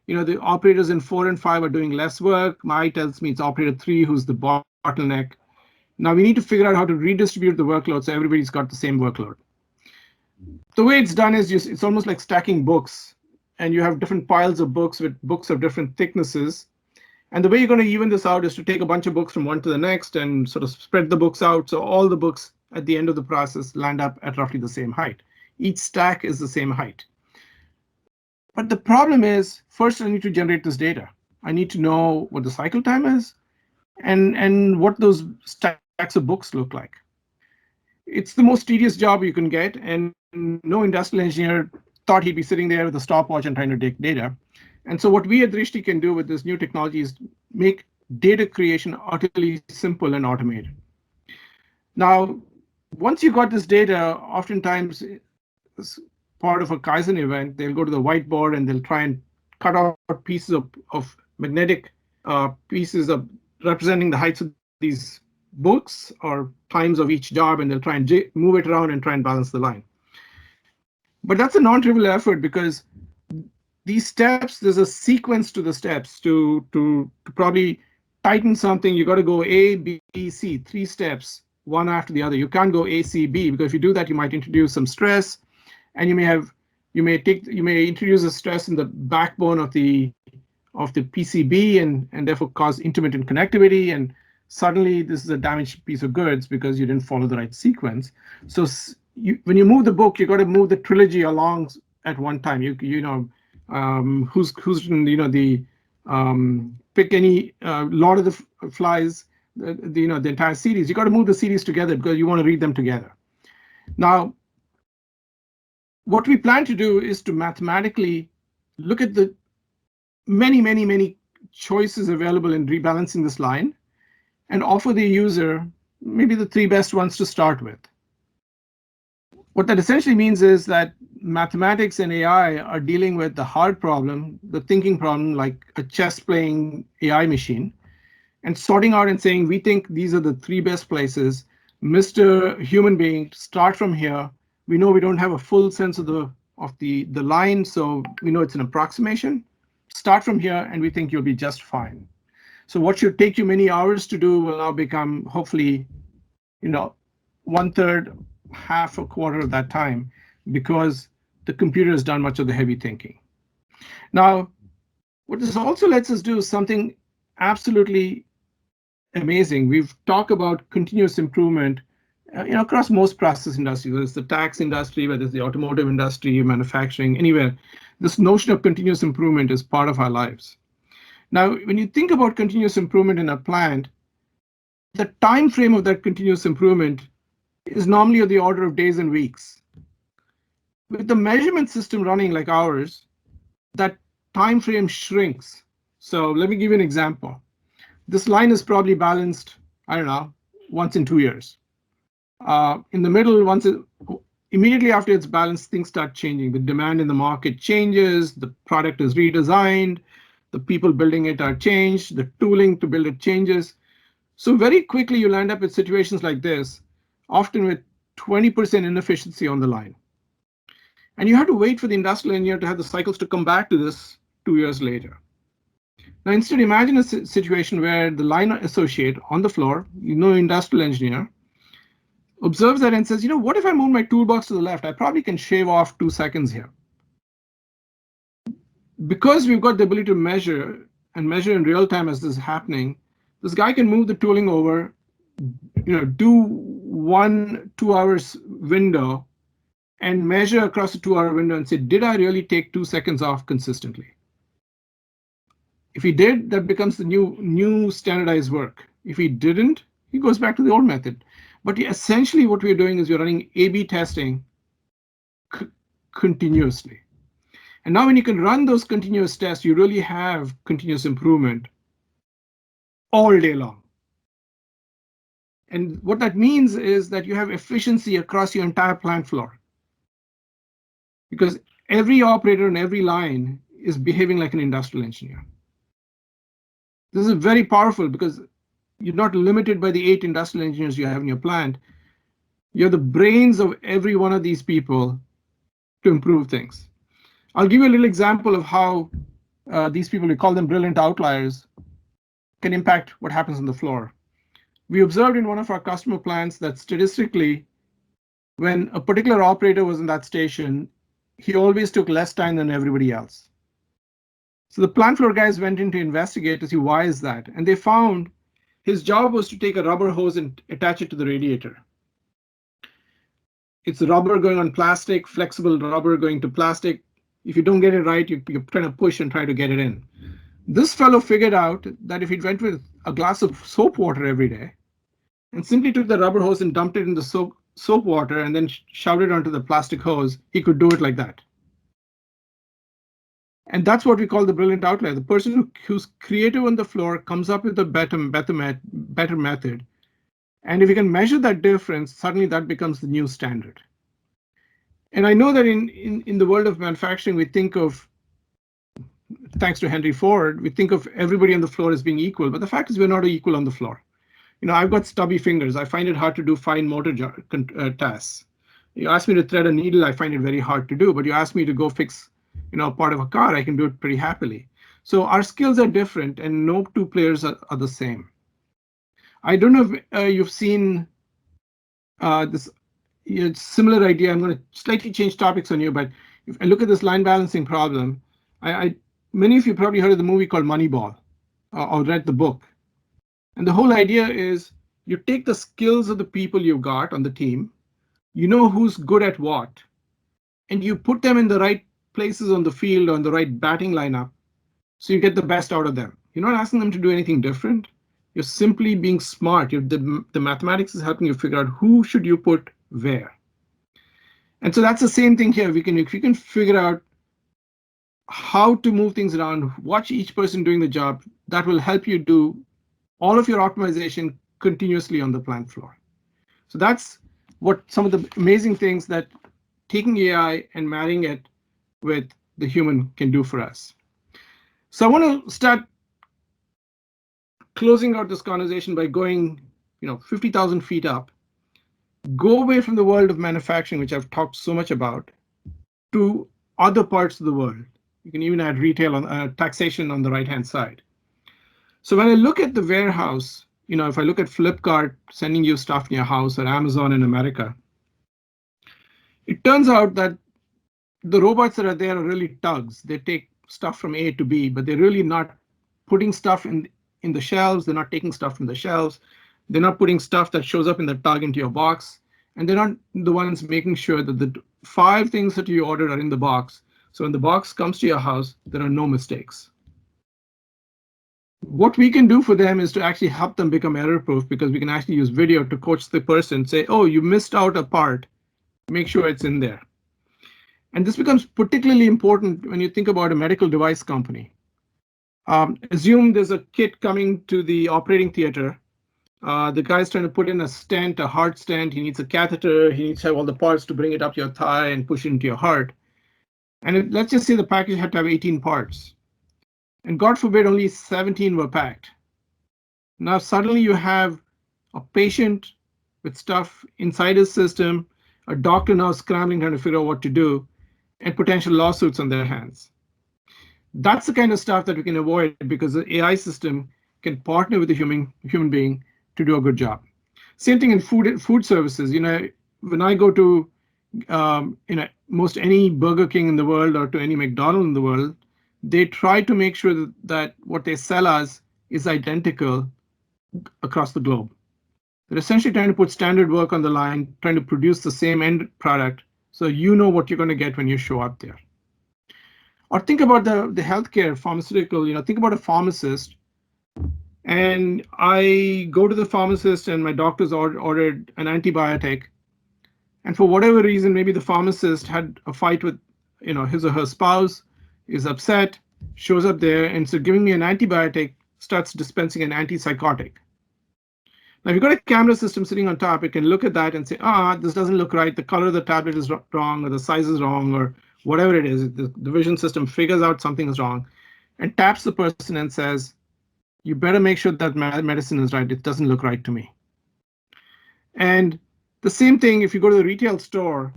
the operators in 4 and 5 are doing less work. My tells me it's operator 3 who's the bottleneck. Now we need to figure out how to redistribute the workload so everybody's got the same workload. The way it's done is it's almost like stacking books, and you have different piles of books with books of different thicknesses. And the way you're going to even this out is to take a bunch of books from one to the next and sort of spread the books out. So all the books at the end of the process land up at roughly the same height. Each stack is the same height. But the problem is, first I need to generate this data. I need to know what the cycle time is and what those stacks of books look like. It's the most tedious job you can get, and no industrial engineer thought he'd be sitting there with a stopwatch and trying to take data. And so what we at Drishti can do with this new technology is make data creation utterly simple and automated. Now, once you got this data, oftentimes as part of a Kaizen event, they'll go to the whiteboard and they'll try and cut out pieces of magnetic pieces of representing the heights of these books or times of each job, and they'll try and move it around and try and balance the line. But that's a non-trivial effort, because these steps, there's a sequence to the steps. To probably tighten something, you got to go A, B, C, 3 steps, one after the other. You can't go A, C, B, because if you do that, you might introduce some stress, and you may introduce a stress in the backbone of the PCB and therefore cause intermittent connectivity, and suddenly this is a damaged piece of goods because you didn't follow the right sequence. So when you move the book, you got to move the trilogy along at one time. Who's the pick any Lord of the Flies, the entire series. You got to move the series together because you want to read them together. Now, what we plan to do is to mathematically look at the many choices available in rebalancing this line and offer the user maybe the 3 best ones to start with. What that essentially means is that mathematics and AI are dealing with the hard problem, the thinking problem, like a chess playing AI machine, and sorting out and saying, we think these are the 3 best places. Mr. Human Being, start from here. We know we don't have a full sense of the line, so we know it's an approximation. Start from here, and we think you'll be just fine. So what should take you many hours to do will now become, hopefully, 1/3, half, a quarter of that time, because the computer has done much of the heavy thinking. Now, what this also lets us do is something absolutely amazing. We've talked about continuous improvement across most process industries, whether it's the tax industry, whether it's the automotive industry, manufacturing, anywhere. This notion of continuous improvement is part of our lives. Now, when you think about continuous improvement in a plant, the time frame of that continuous improvement is normally of the order of days and weeks. With the measurement system running like ours, that time frame shrinks. So let me give you an example. This line is probably balanced, I don't know, once in 2 years. In the middle, immediately after it's balanced, things start changing. The demand in the market changes, the product is redesigned, the people building it are changed, the tooling to build it changes. So very quickly you'll end up with situations like this, often with 20% inefficiency on the line. And you have to wait for the industrial engineer to have the cycles to come back to this 2 years later. Now, instead, imagine a situation where the line associate on the floor, industrial engineer, observes that and says, what if I move my toolbox to the left? I probably can shave off 2 seconds here. Because we've got the ability to measure in real time as this is happening, this guy can move the tooling over, do 1 2 hours window and measure across a 2-hour window and say, did I really take 2 seconds off consistently? If he did, that becomes the new standardized work. If he didn't, he goes back to the old method. But essentially what we're doing is we're running A/B testing continuously. And now when you can run those continuous tests, you really have continuous improvement all day long. And what that means is that you have efficiency across your entire plant floor. Because every operator on every line is behaving like an industrial engineer. This is very powerful because you're not limited by the 8 industrial engineers you have in your plant. You're the brains of every one of these people to improve things. I'll give you a little example of how these people, we call them brilliant outliers, can impact what happens on the floor. We observed in one of our customer plants that statistically, when a particular operator was in that station, he always took less time than everybody else. So the plant floor guys went in to investigate to see why is that, and they found his job was to take a rubber hose and attach it to the radiator. It's rubber going on plastic, flexible rubber going to plastic. If you don't get it right, you're trying to push and try to get it in. This fellow figured out that if he went with a glass of soap water every day and simply took the rubber hose and dumped it in the soap water and then shoved it onto the plastic hose, he could do it like that. And that's what we call the brilliant outlier. The person who's creative on the floor comes up with a better method. And if you can measure that difference, suddenly that becomes the new standard. And I know that in the world of manufacturing, we think of, thanks to Henry Ford, we think of everybody on the floor as being equal. But the fact is we're not equal on the floor. I've got stubby fingers. I find it hard to do fine motor tasks. You ask me to thread a needle, I find it very hard to do. But you ask me to go fix part of a car, I can do it pretty happily. So our skills are different and no 2 players are the same. I don't know if you've seen this similar idea. I'm going to slightly change topics on you, but if I look at this line balancing problem, many of you probably heard of the movie called Moneyball or read the book. And the whole idea is you take the skills of the people you've got on the team, you know who's good at what, and you put them in the right places on the field, on the right batting lineup, so you get the best out of them. You're not asking them to do anything different. You're simply being smart. The mathematics is helping you figure out who should you put where. And so that's the same thing here. If we can figure out how to move things around, watch each person doing the job, that will help you do all of your optimization continuously on the plant floor. So that's what some of the amazing things that taking AI and marrying it with the human can do for us. So I want to start closing out this conversation by going, 50,000 feet up, go away from the world of manufacturing, which I've talked so much about, to other parts of the world. You can even add retail on taxation on the right-hand side. So when I look at the warehouse, if I look at Flipkart sending you stuff in your house, or Amazon in America, it turns out that the robots that are there are really tugs. They take stuff from A to B, but they're really not putting stuff in the shelves. They're not taking stuff from the shelves. They're not putting stuff that shows up in the tug into your box. And they're not the ones making sure that the 5 things that you ordered are in the box. So when the box comes to your house, there are no mistakes. What we can do for them is to actually help them become error-proof, because we can actually use video to coach the person, say, oh, you missed out a part, make sure it's in there. And this becomes particularly important when you think about a medical device company. Assume there's a kid coming to the operating theater. The guy's trying to put in a stent, a heart stent. He needs a catheter. He needs to have all the parts to bring it up your thigh and push it into your heart. And let's just say the package had to have 18 parts. And God forbid, only 17 were packed. Now suddenly you have a patient with stuff inside his system, a doctor now scrambling trying to figure out what to do, and potential lawsuits on their hands. That's the kind of stuff that we can avoid, because the AI system can partner with the human being to do a good job. Same thing in food services. When I go to most any Burger King in the world or to any McDonald's in the world, they try to make sure that what they sell us is identical across the globe. They're essentially trying to put standard work on the line, trying to produce the same end product, so you know what you're going to get when you show up there. Or think about the healthcare pharmaceutical. Think about a pharmacist, and I go to the pharmacist and my doctor's ordered an antibiotic, and for whatever reason, maybe the pharmacist had a fight with his or her spouse, is upset, shows up there, and so giving me an antibiotic, starts dispensing an antipsychotic. Now, if you've got a camera system sitting on top, it can look at that and say, this doesn't look right, the color of the tablet is wrong, or the size is wrong, or whatever it is. The vision system figures out something is wrong and taps the person and says, you better make sure that medicine is right. It doesn't look right to me. And the same thing, if you go to the retail store,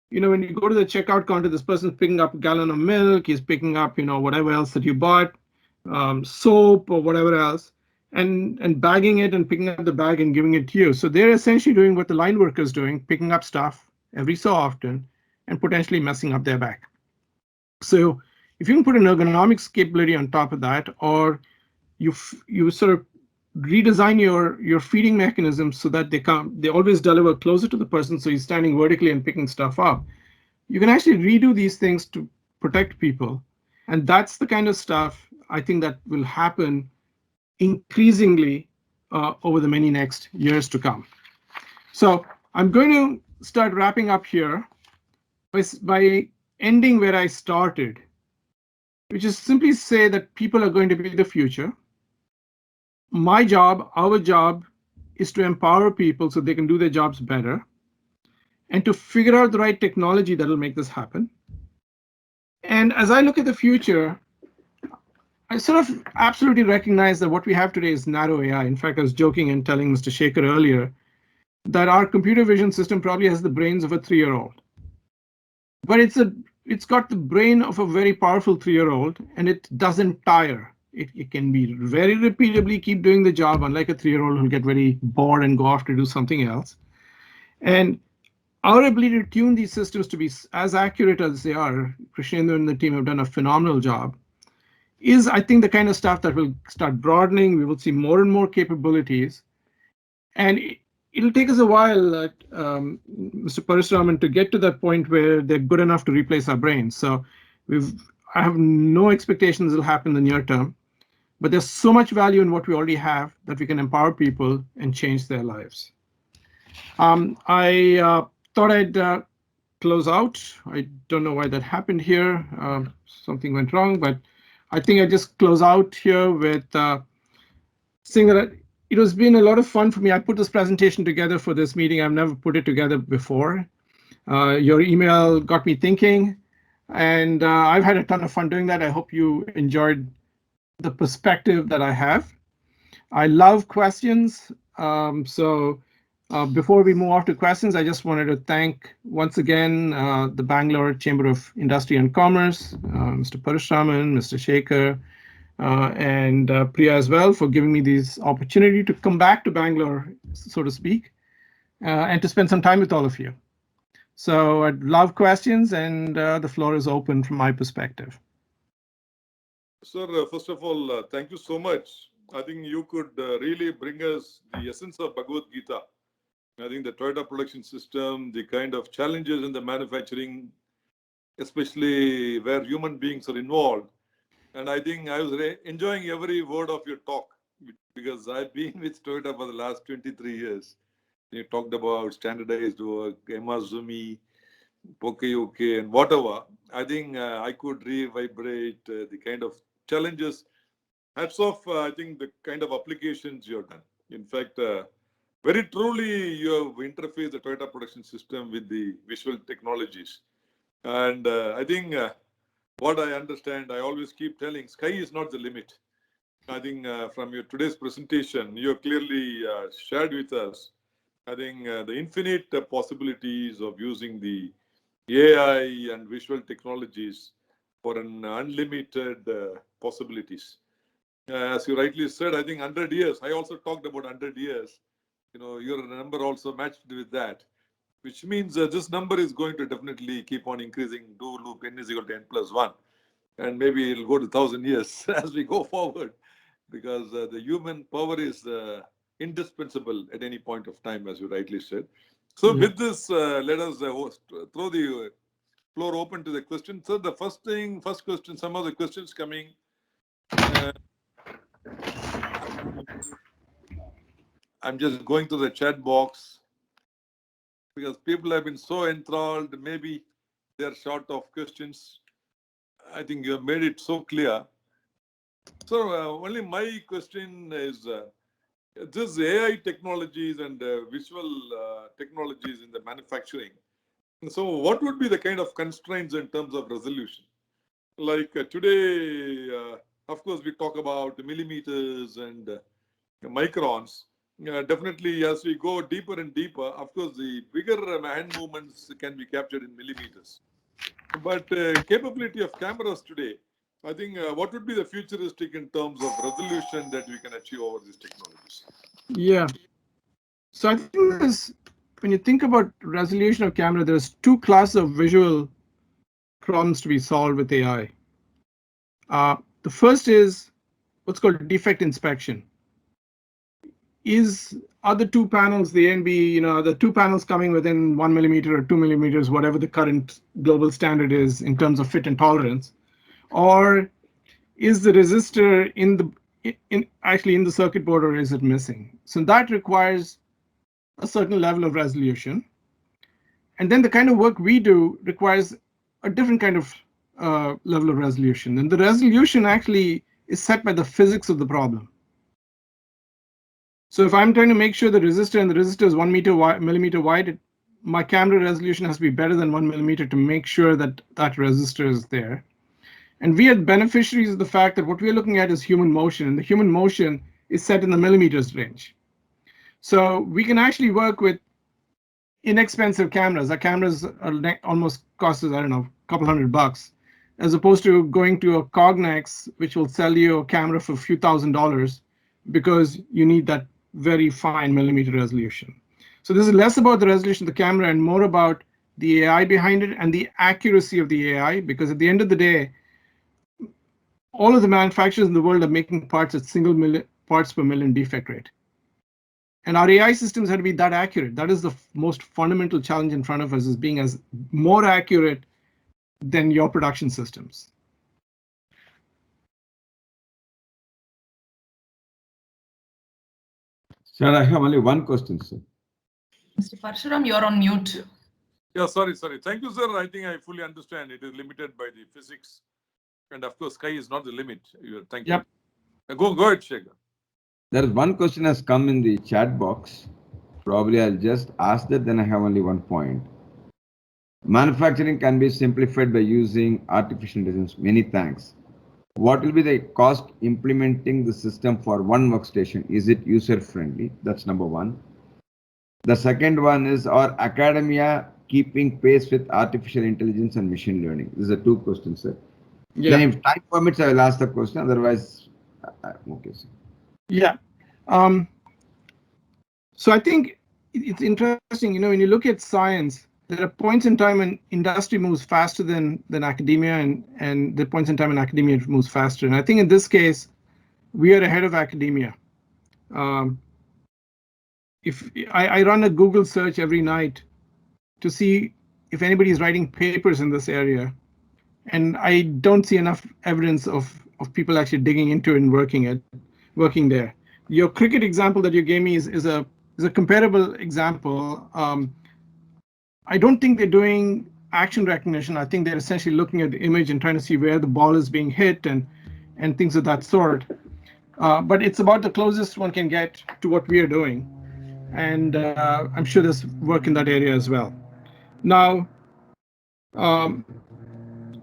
when you go to the checkout counter, this person's picking up a gallon of milk, he's picking up, whatever else that you bought, soap or whatever else, and bagging it and picking up the bag and giving it to you. So they're essentially doing what the line worker is doing, picking up stuff every so often and potentially messing up their bag. So if you can put an ergonomics capability on top of that, or you sort of redesign your feeding mechanism so that they always deliver closer to the person, so he's standing vertically and picking stuff up, you can actually redo these things to protect people. And that's the kind of stuff I think that will happen increasingly over the many next years to come. So I'm going to start wrapping up here by ending where I started, which is simply say that people are going to be the future. My job, our job, is to empower people so they can do their jobs better, and to figure out the right technology that will make this happen. And as I look at the future, I sort of absolutely recognize that what we have today is narrow AI. In fact, I was joking and telling Mr. Shekhar earlier that our computer vision system probably has the brains of a 3-year-old. But it's got the brain of a very powerful 3-year-old, and it doesn't tire. It can be very repeatedly keep doing the job, unlike a 3-year-old who'll get very bored and go off to do something else. And our ability to tune these systems to be as accurate as they are, Krishnendra and the team have done a phenomenal job, is, I think, the kind of stuff that will start broadening. We will see more and more capabilities. And it'll take us a while, Mr. Parasuraman, to get to that point where they're good enough to replace our brains. So I have no expectations it'll happen in the near term, but there's so much value in what we already have that we can empower people and change their lives. I thought I'd close out. I don't know why that happened here. Something went wrong, but I think I just close out here with saying that it has been a lot of fun for me. I put this presentation together for this meeting. I've never put it together before. Your email got me thinking, and I've had a ton of fun doing that. I hope you enjoyed the perspective that I have. I love questions. Before we move off to questions, I just wanted to thank once again the Bangalore Chamber of Industry and Commerce, Mr. Parasuraman, Mr. Shekhar, and Priya as well for giving me this opportunity to come back to Bangalore, so to speak, and to spend some time with all of you. So I'd love questions, and the floor is open from my perspective. Sir, first of all, thank you so much. I think you could really bring us the essence of Bhagavad Gita. I think the Toyota production system, the kind of challenges in the manufacturing, especially where human beings are involved. And I think I was enjoying every word of your talk because I've been with Toyota for the last 23 years. You talked about standardized work, Emazumi, Poke-yoke, and whatever. I think I could revibrate the kind of challenges. Hats off, I think, the kind of applications you've done. In fact, very truly, you have interfaced the Toyota production system with the visual technologies. And I think what I understand, I always keep telling, sky is not the limit. I think from your today's presentation, you have clearly shared with us, I think the infinite possibilities of using the AI and visual technologies for an unlimited possibilities. As you rightly said, I think 100 years, I also talked about 100 years. You know, your number also matched with that, which means this number is going to definitely keep on increasing. Do loop n is equal to n plus 1. And maybe it'll go to 1,000 years as we go forward, because the human power is indispensable at any point of time, as you rightly said. So with this, let us throw the floor open to the questions. So the first question, some of the questions coming. I'm just going to the chat box because people have been so enthralled. Maybe they're short of questions. I think you have made it so clear. So only my question is, this AI technologies and visual technologies in the manufacturing. So what would be the kind of constraints in terms of resolution? Like today, of course, we talk about millimeters and microns. Definitely, as we go deeper and deeper, of course, the bigger hand movements can be captured in millimeters. But capability of cameras today, I think what would be the futuristic in terms of resolution that we can achieve over these technologies? Yeah. So I think when you think about resolution of camera, there's two classes of visual problems to be solved with AI. The first is what's called defect inspection. Are the two panels, the A and B, the two panels coming within 1 millimeter or 2 millimeters, whatever the current global standard is in terms of fit and tolerance, or is the resistor actually in the circuit board, or is it missing? So that requires a certain level of resolution. And then the kind of work we do requires a different kind of level of resolution. And the resolution actually is set by the physics of the problem. So if I'm trying to make sure the resistor and the resistor is 1 millimeter wide, my camera resolution has to be better than 1 millimeter to make sure that that resistor is there. And we are beneficiaries of the fact that what we're looking at is human motion, and the human motion is set in the millimeters range. So we can actually work with inexpensive cameras. Our cameras are almost cost us, I don't know, a couple $100, as opposed to going to a Cognex, which will sell you a camera for a few $1,000s because you need that very fine millimeter resolution. So this is less about the resolution of the camera and more about the AI behind it and the accuracy of the AI, because at the end of the day, all of the manufacturers in the world are making parts at single parts per million defect rate. And our AI systems have to be that accurate. That is the most fundamental challenge in front of us, is being as more accurate than your production systems. Sir, I have only one question, sir. Mr. Parshuram, you're on mute. Yeah, sorry. Thank you, sir. I think I fully understand. It is limited by the physics. And of course, sky is not the limit. Thank you. Go ahead, Shekhar. There is one question has come in the chat box. Probably I'll just ask that, then I have only one point. Manufacturing can be simplified by using artificial intelligence. Many thanks. What will be the cost implementing the system for one workstation? Is it user friendly? That's number one. The second one is, our academia keeping pace with artificial intelligence and machine learning? These are two questions, sir. Yeah. Then if time permits, I will ask the question. Otherwise, okay, sir. Yeah. So I think it's interesting, when you look at science, there are points in time when industry moves faster than academia, and the points in time when academia moves faster. And I think in this case, we are ahead of academia. If I run a Google search every night to see if anybody is writing papers in this area, and I don't see enough evidence of people actually digging into it and working there. Your cricket example that you gave me is a comparable example. I don't think they're doing action recognition. I think they're essentially looking at the image and trying to see where the ball is being hit and things of that sort. But it's about the closest one can get to what we are doing. And I'm sure there's work in that area as well. Now,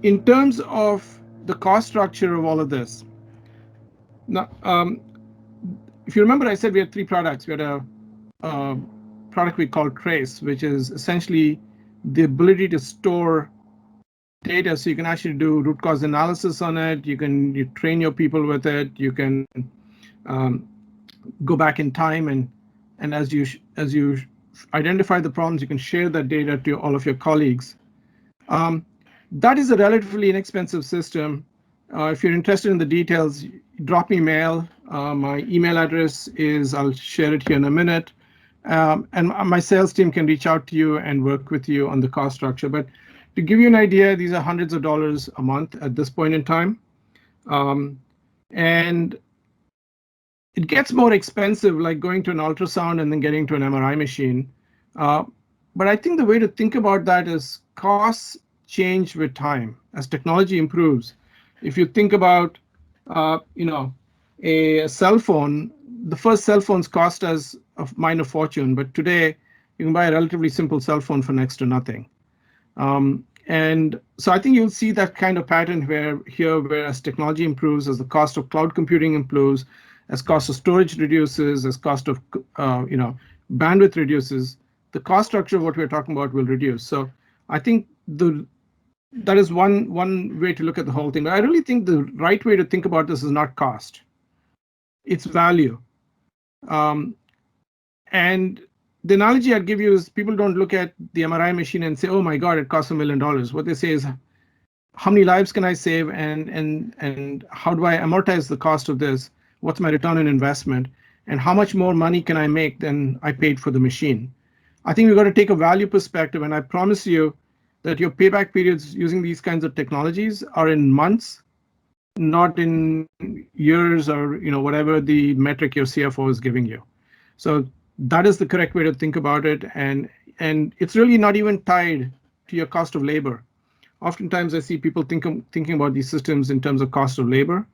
in terms of the cost structure of all of this, now, if you remember, I said we had three products. We had a product we call Trace, which is essentially the ability to store data, so you can actually do root cause analysis on it. You train your people with it. You can go back in time, and as you identify the problems, you can share that data to all of your colleagues. That is a relatively inexpensive system. If you're interested in the details, drop me a mail. My email address is, I'll share it here in a minute. And my sales team can reach out to you and work with you on the cost structure. But to give you an idea, these are hundreds of dollars a month at this point in time. And it gets more expensive, like going to an ultrasound and then getting to an MRI machine. But I think the way to think about that is costs change with time as technology improves. If you think about, a cell phone, the first cell phones cost us a minor fortune, but today you can buy a relatively simple cell phone for next to nothing. And so I think you'll see that kind of pattern where as technology improves, as the cost of cloud computing improves, as cost of storage reduces, as cost of bandwidth reduces, the cost structure of what we're talking about will reduce. So I think that is one way to look at the whole thing. But I really think the right way to think about this is not cost. It's value. And the analogy I'd give you is, people don't look at the MRI machine and say, oh my God, it costs $1 million. What they say is, how many lives can I save, and how do I amortize the cost of this? What's my return on investment? And how much more money can I make than I paid for the machine? I think we've got to take a value perspective, and I promise you that your payback periods using these kinds of technologies are in months, not in years or whatever the metric your CFO is giving you. So that is the correct way to think about it, and it's really not even tied to your cost of labor. Oftentimes I see people thinking about these systems in terms of cost of labor.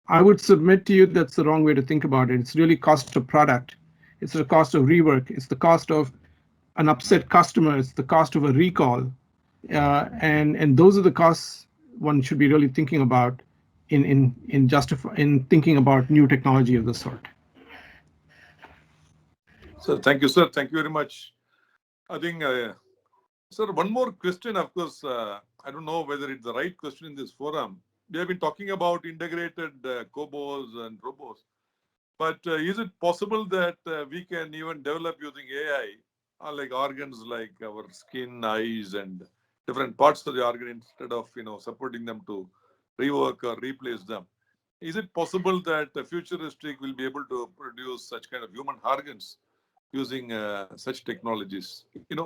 I would submit to you that's the wrong way to think about it. It's really cost of product. It's the cost of rework. It's the cost of an upset customer. It's the cost of a recall. And those are the costs one should be really thinking about in thinking about new technology of this sort. So thank you, sir. Thank you very much. I think, sir, one more question. Of course, I don't know whether it's the right question in this forum. We have been talking about integrated cobos and robos, but is it possible that we can even develop using AI, like organs like our skin, eyes, and different parts of the organ, instead of supporting them to rework or replace them? Is it possible that the futuristic will be able to produce such kind of human organs using such technologies?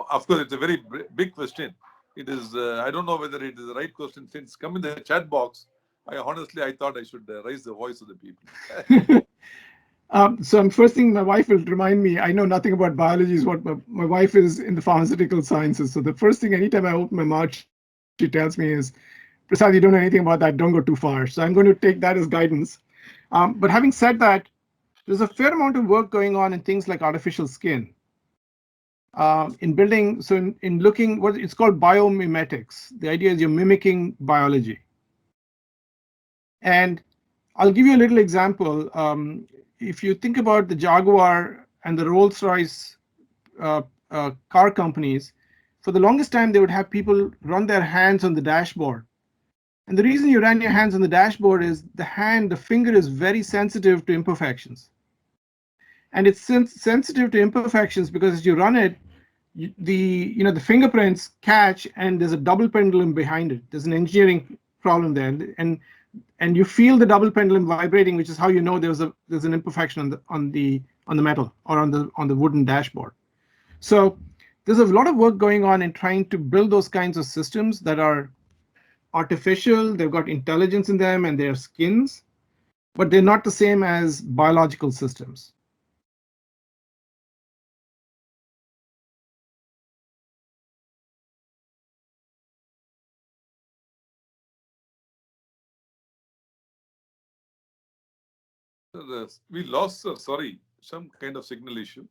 Of course, it's a very big question. It is, I don't know whether it is the right question. Since come in the chat box, I thought I should raise the voice of the people. So first thing, my wife will remind me, I know nothing about biology, is what my wife is in the pharmaceutical sciences. So the first thing, anytime I open my mouth, she tells me is, Prasad, you don't know anything about that, don't go too far. So I'm going to take that as guidance. But having said that, there's a fair amount of work going on in things like artificial skin. In building, so in looking, what it's called biomimetics. The idea is you're mimicking biology. And I'll give you a little example. If you think about the Jaguar and the Rolls-Royce car companies, for the longest time, they would have people run their hands on the dashboard. And the reason you run your hands on the dashboard is the finger is very sensitive to imperfections. And it's sensitive to imperfections because as you run it, the fingerprints catch, and there's a double pendulum behind it. There's an engineering problem there, and you feel the double pendulum vibrating, which is how you know there's an imperfection on the metal or on the wooden dashboard. So there's a lot of work going on in trying to build those kinds of systems that are artificial. They've got intelligence in them and they're skins, but they're not the same as biological systems. We lost, sir. Sorry, some kind of signal issue.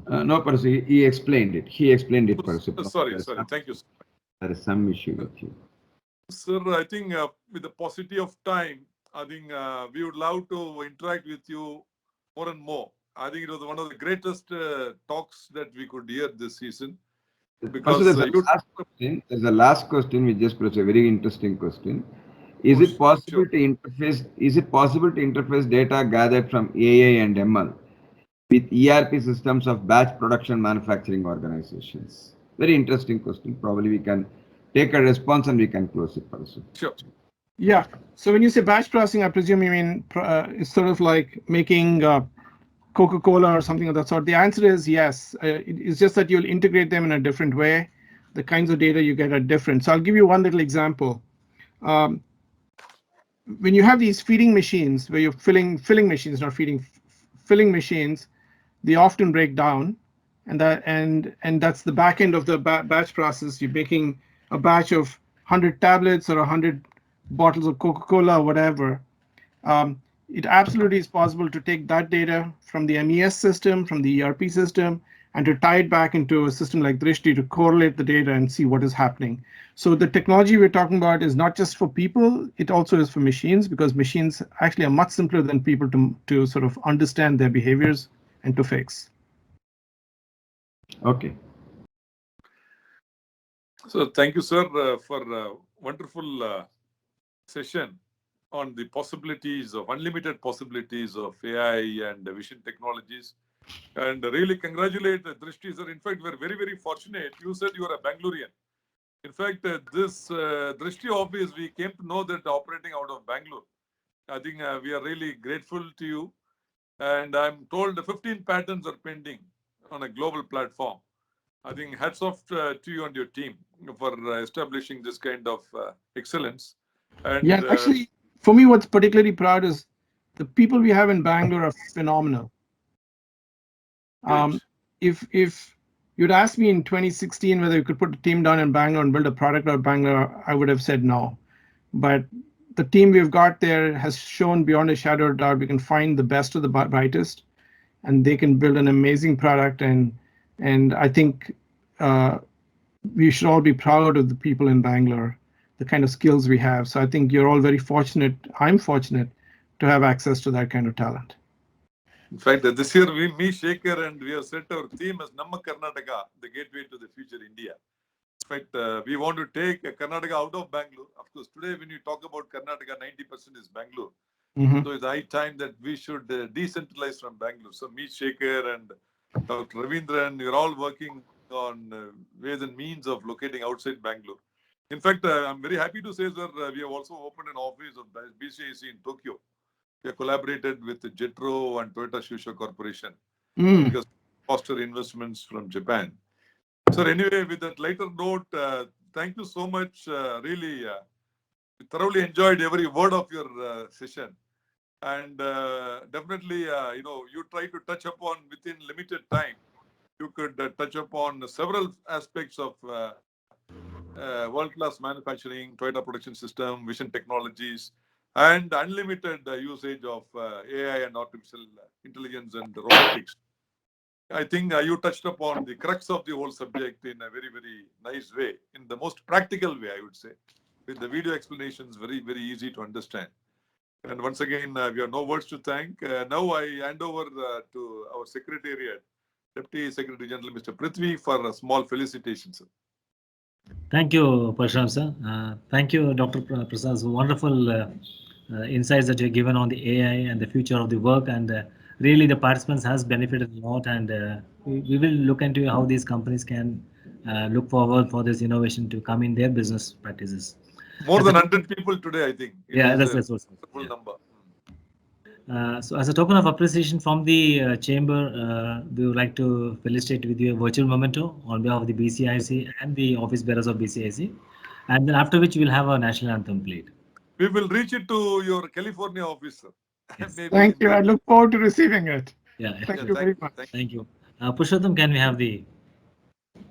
No, Parsi, he explained it. Parsi. Sorry. Thank you, sir. There is some issue with you. Sir, I think with the paucity of time, I think we would love to interact with you more and more. I think it was one of the greatest talks that we could hear this season. Because there's a last question which just was a very interesting question. Is it possible to interface data gathered from AI and ML with ERP systems of batch production manufacturing organizations? Very interesting question. Probably we can take a response and we can close it. Sure. Yeah. So when you say batch processing, I presume you mean it's sort of like making Coca-Cola or something of that sort. The answer is yes. It's just that you'll integrate them in a different way. The kinds of data you get are different. So I'll give you one little example. When you have these feeding machines where you're filling machines, not feeding, filling machines, they often break down, and that's the back end of the batch process. You're making a batch of 100 tablets or 100 bottles of Coca-Cola or whatever. It absolutely is possible to take that data from the MES system, from the ERP system, and to tie it back into a system like Drishti to correlate the data and see what is happening. So the technology we're talking about is not just for people, it also is for machines, because machines actually are much simpler than people to sort of understand their behaviors and to fix. Okay. So thank you, sir, for a wonderful session on the unlimited possibilities of AI and vision technologies. And really congratulate Drishti, sir. In fact, we're very, very fortunate. You said you are a Bangalorean. In fact, this Drishti office, we came to know that operating out of Bangalore. I think we are really grateful to you. And I'm told 15 patents are pending on a global platform. I think hats off to you and your team for establishing this kind of excellence. And yeah, actually, for me, what's particularly proud is the people we have in Bangalore are phenomenal. If you'd asked me in 2016 whether you could put a team down in Bangalore and build a product out of Bangalore, I would have said no. But the team we've got there has shown beyond a shadow of a doubt we can find the best of the brightest, and they can build an amazing product. And I think we should all be proud of the people in Bangalore, the kind of skills we have. So I think you're all very fortunate. I'm fortunate to have access to that kind of talent. In fact, this year, me, Shekhar, and we have set our theme as Namma Karnataka, the gateway to the future India. In fact, we want to take Karnataka out of Bangalore. Of course, today when you talk about Karnataka, 90% is Bangalore. Mm-hmm. So it's high time that we should decentralize from Bangalore. So me, Shekhar, and Dr. Ravindran, we're all working on ways and means of locating outside Bangalore. In fact, I'm very happy to say, sir, we have also opened an office of BCIC in Tokyo. We have collaborated with Jetro and Toyota Shusha Corporation. Because foster investments from Japan. So anyway, with that later note, thank you so much. Really, thoroughly enjoyed every word of your session. And definitely, you try to touch upon within limited time. You could touch upon several aspects of world-class manufacturing, Toyota production system, vision technologies, and unlimited usage of AI and artificial intelligence and robotics. I think you touched upon the crux of the whole subject in a very, very nice way, in the most practical way, I would say, with the video explanations, very, very easy to understand. And once again, we have no words to thank. Now I hand over to our Secretariat, Deputy Secretary General, Mr. Prithvi, for a small felicitation, sir. Thank you, Parshuram sir. Thank you, Dr. Prasad, for wonderful insights that you've given on the AI and the future of the work. And really, the participants has benefited a lot. And we will look into how these companies can look forward for this innovation to come in their business practices. More than 100 people today, I think. Yeah, that's a what. full number. So as a token of appreciation from the chamber, we would like to felicitate with you a virtual memento on behalf of the BCIC and the office bearers of BCIC. And then after which we'll have a national anthem played. We will reach it to your California office, sir. Yes. Thank you. I look forward to receiving it. Yeah. Thank you very much. Thank you. Purushottam, can we have the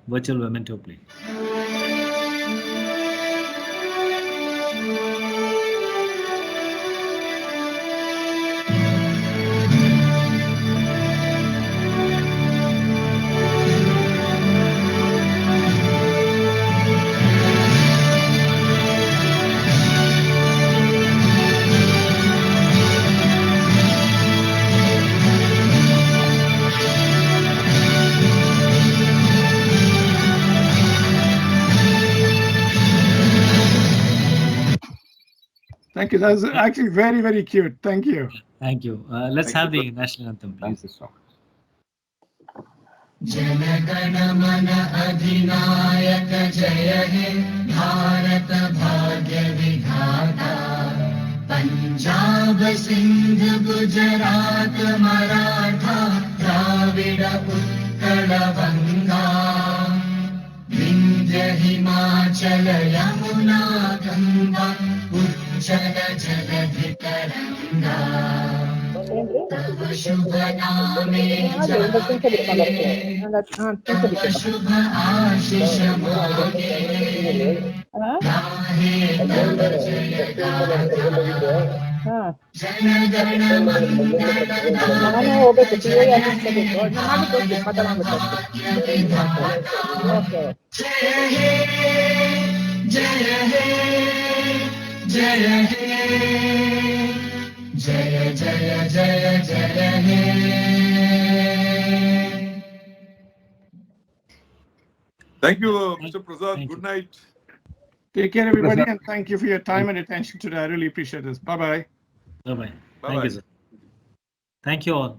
virtual memento played? Thank you. That was actually very, very cute. Thank you. Thank you. Let's have the national anthem, please. Thank you so much. जनगण मन अधिनायक जय हे भारत भाग्य विधाता पंजाब सिंध गुजरात मराठा द्राविड उत्कल गंगा विंध्य हिमाचल यमुना गंगा उज्जल जलधि तरंगा तव शुभ नामे जागे तव शुभ आशीष मागे गाहे तव जय गाथा जन गण मंगल दायक जय हे भारत भाग्य विधाता जय हे जय हे जय हे जय जय जय जय हे Thank you, Mr. Prasad. Good night. Take care, everybody, and thank you for your time and attention today. I really appreciate this. Bye-bye. Bye-bye. Thank Bye-bye. you, sir. Thank you all.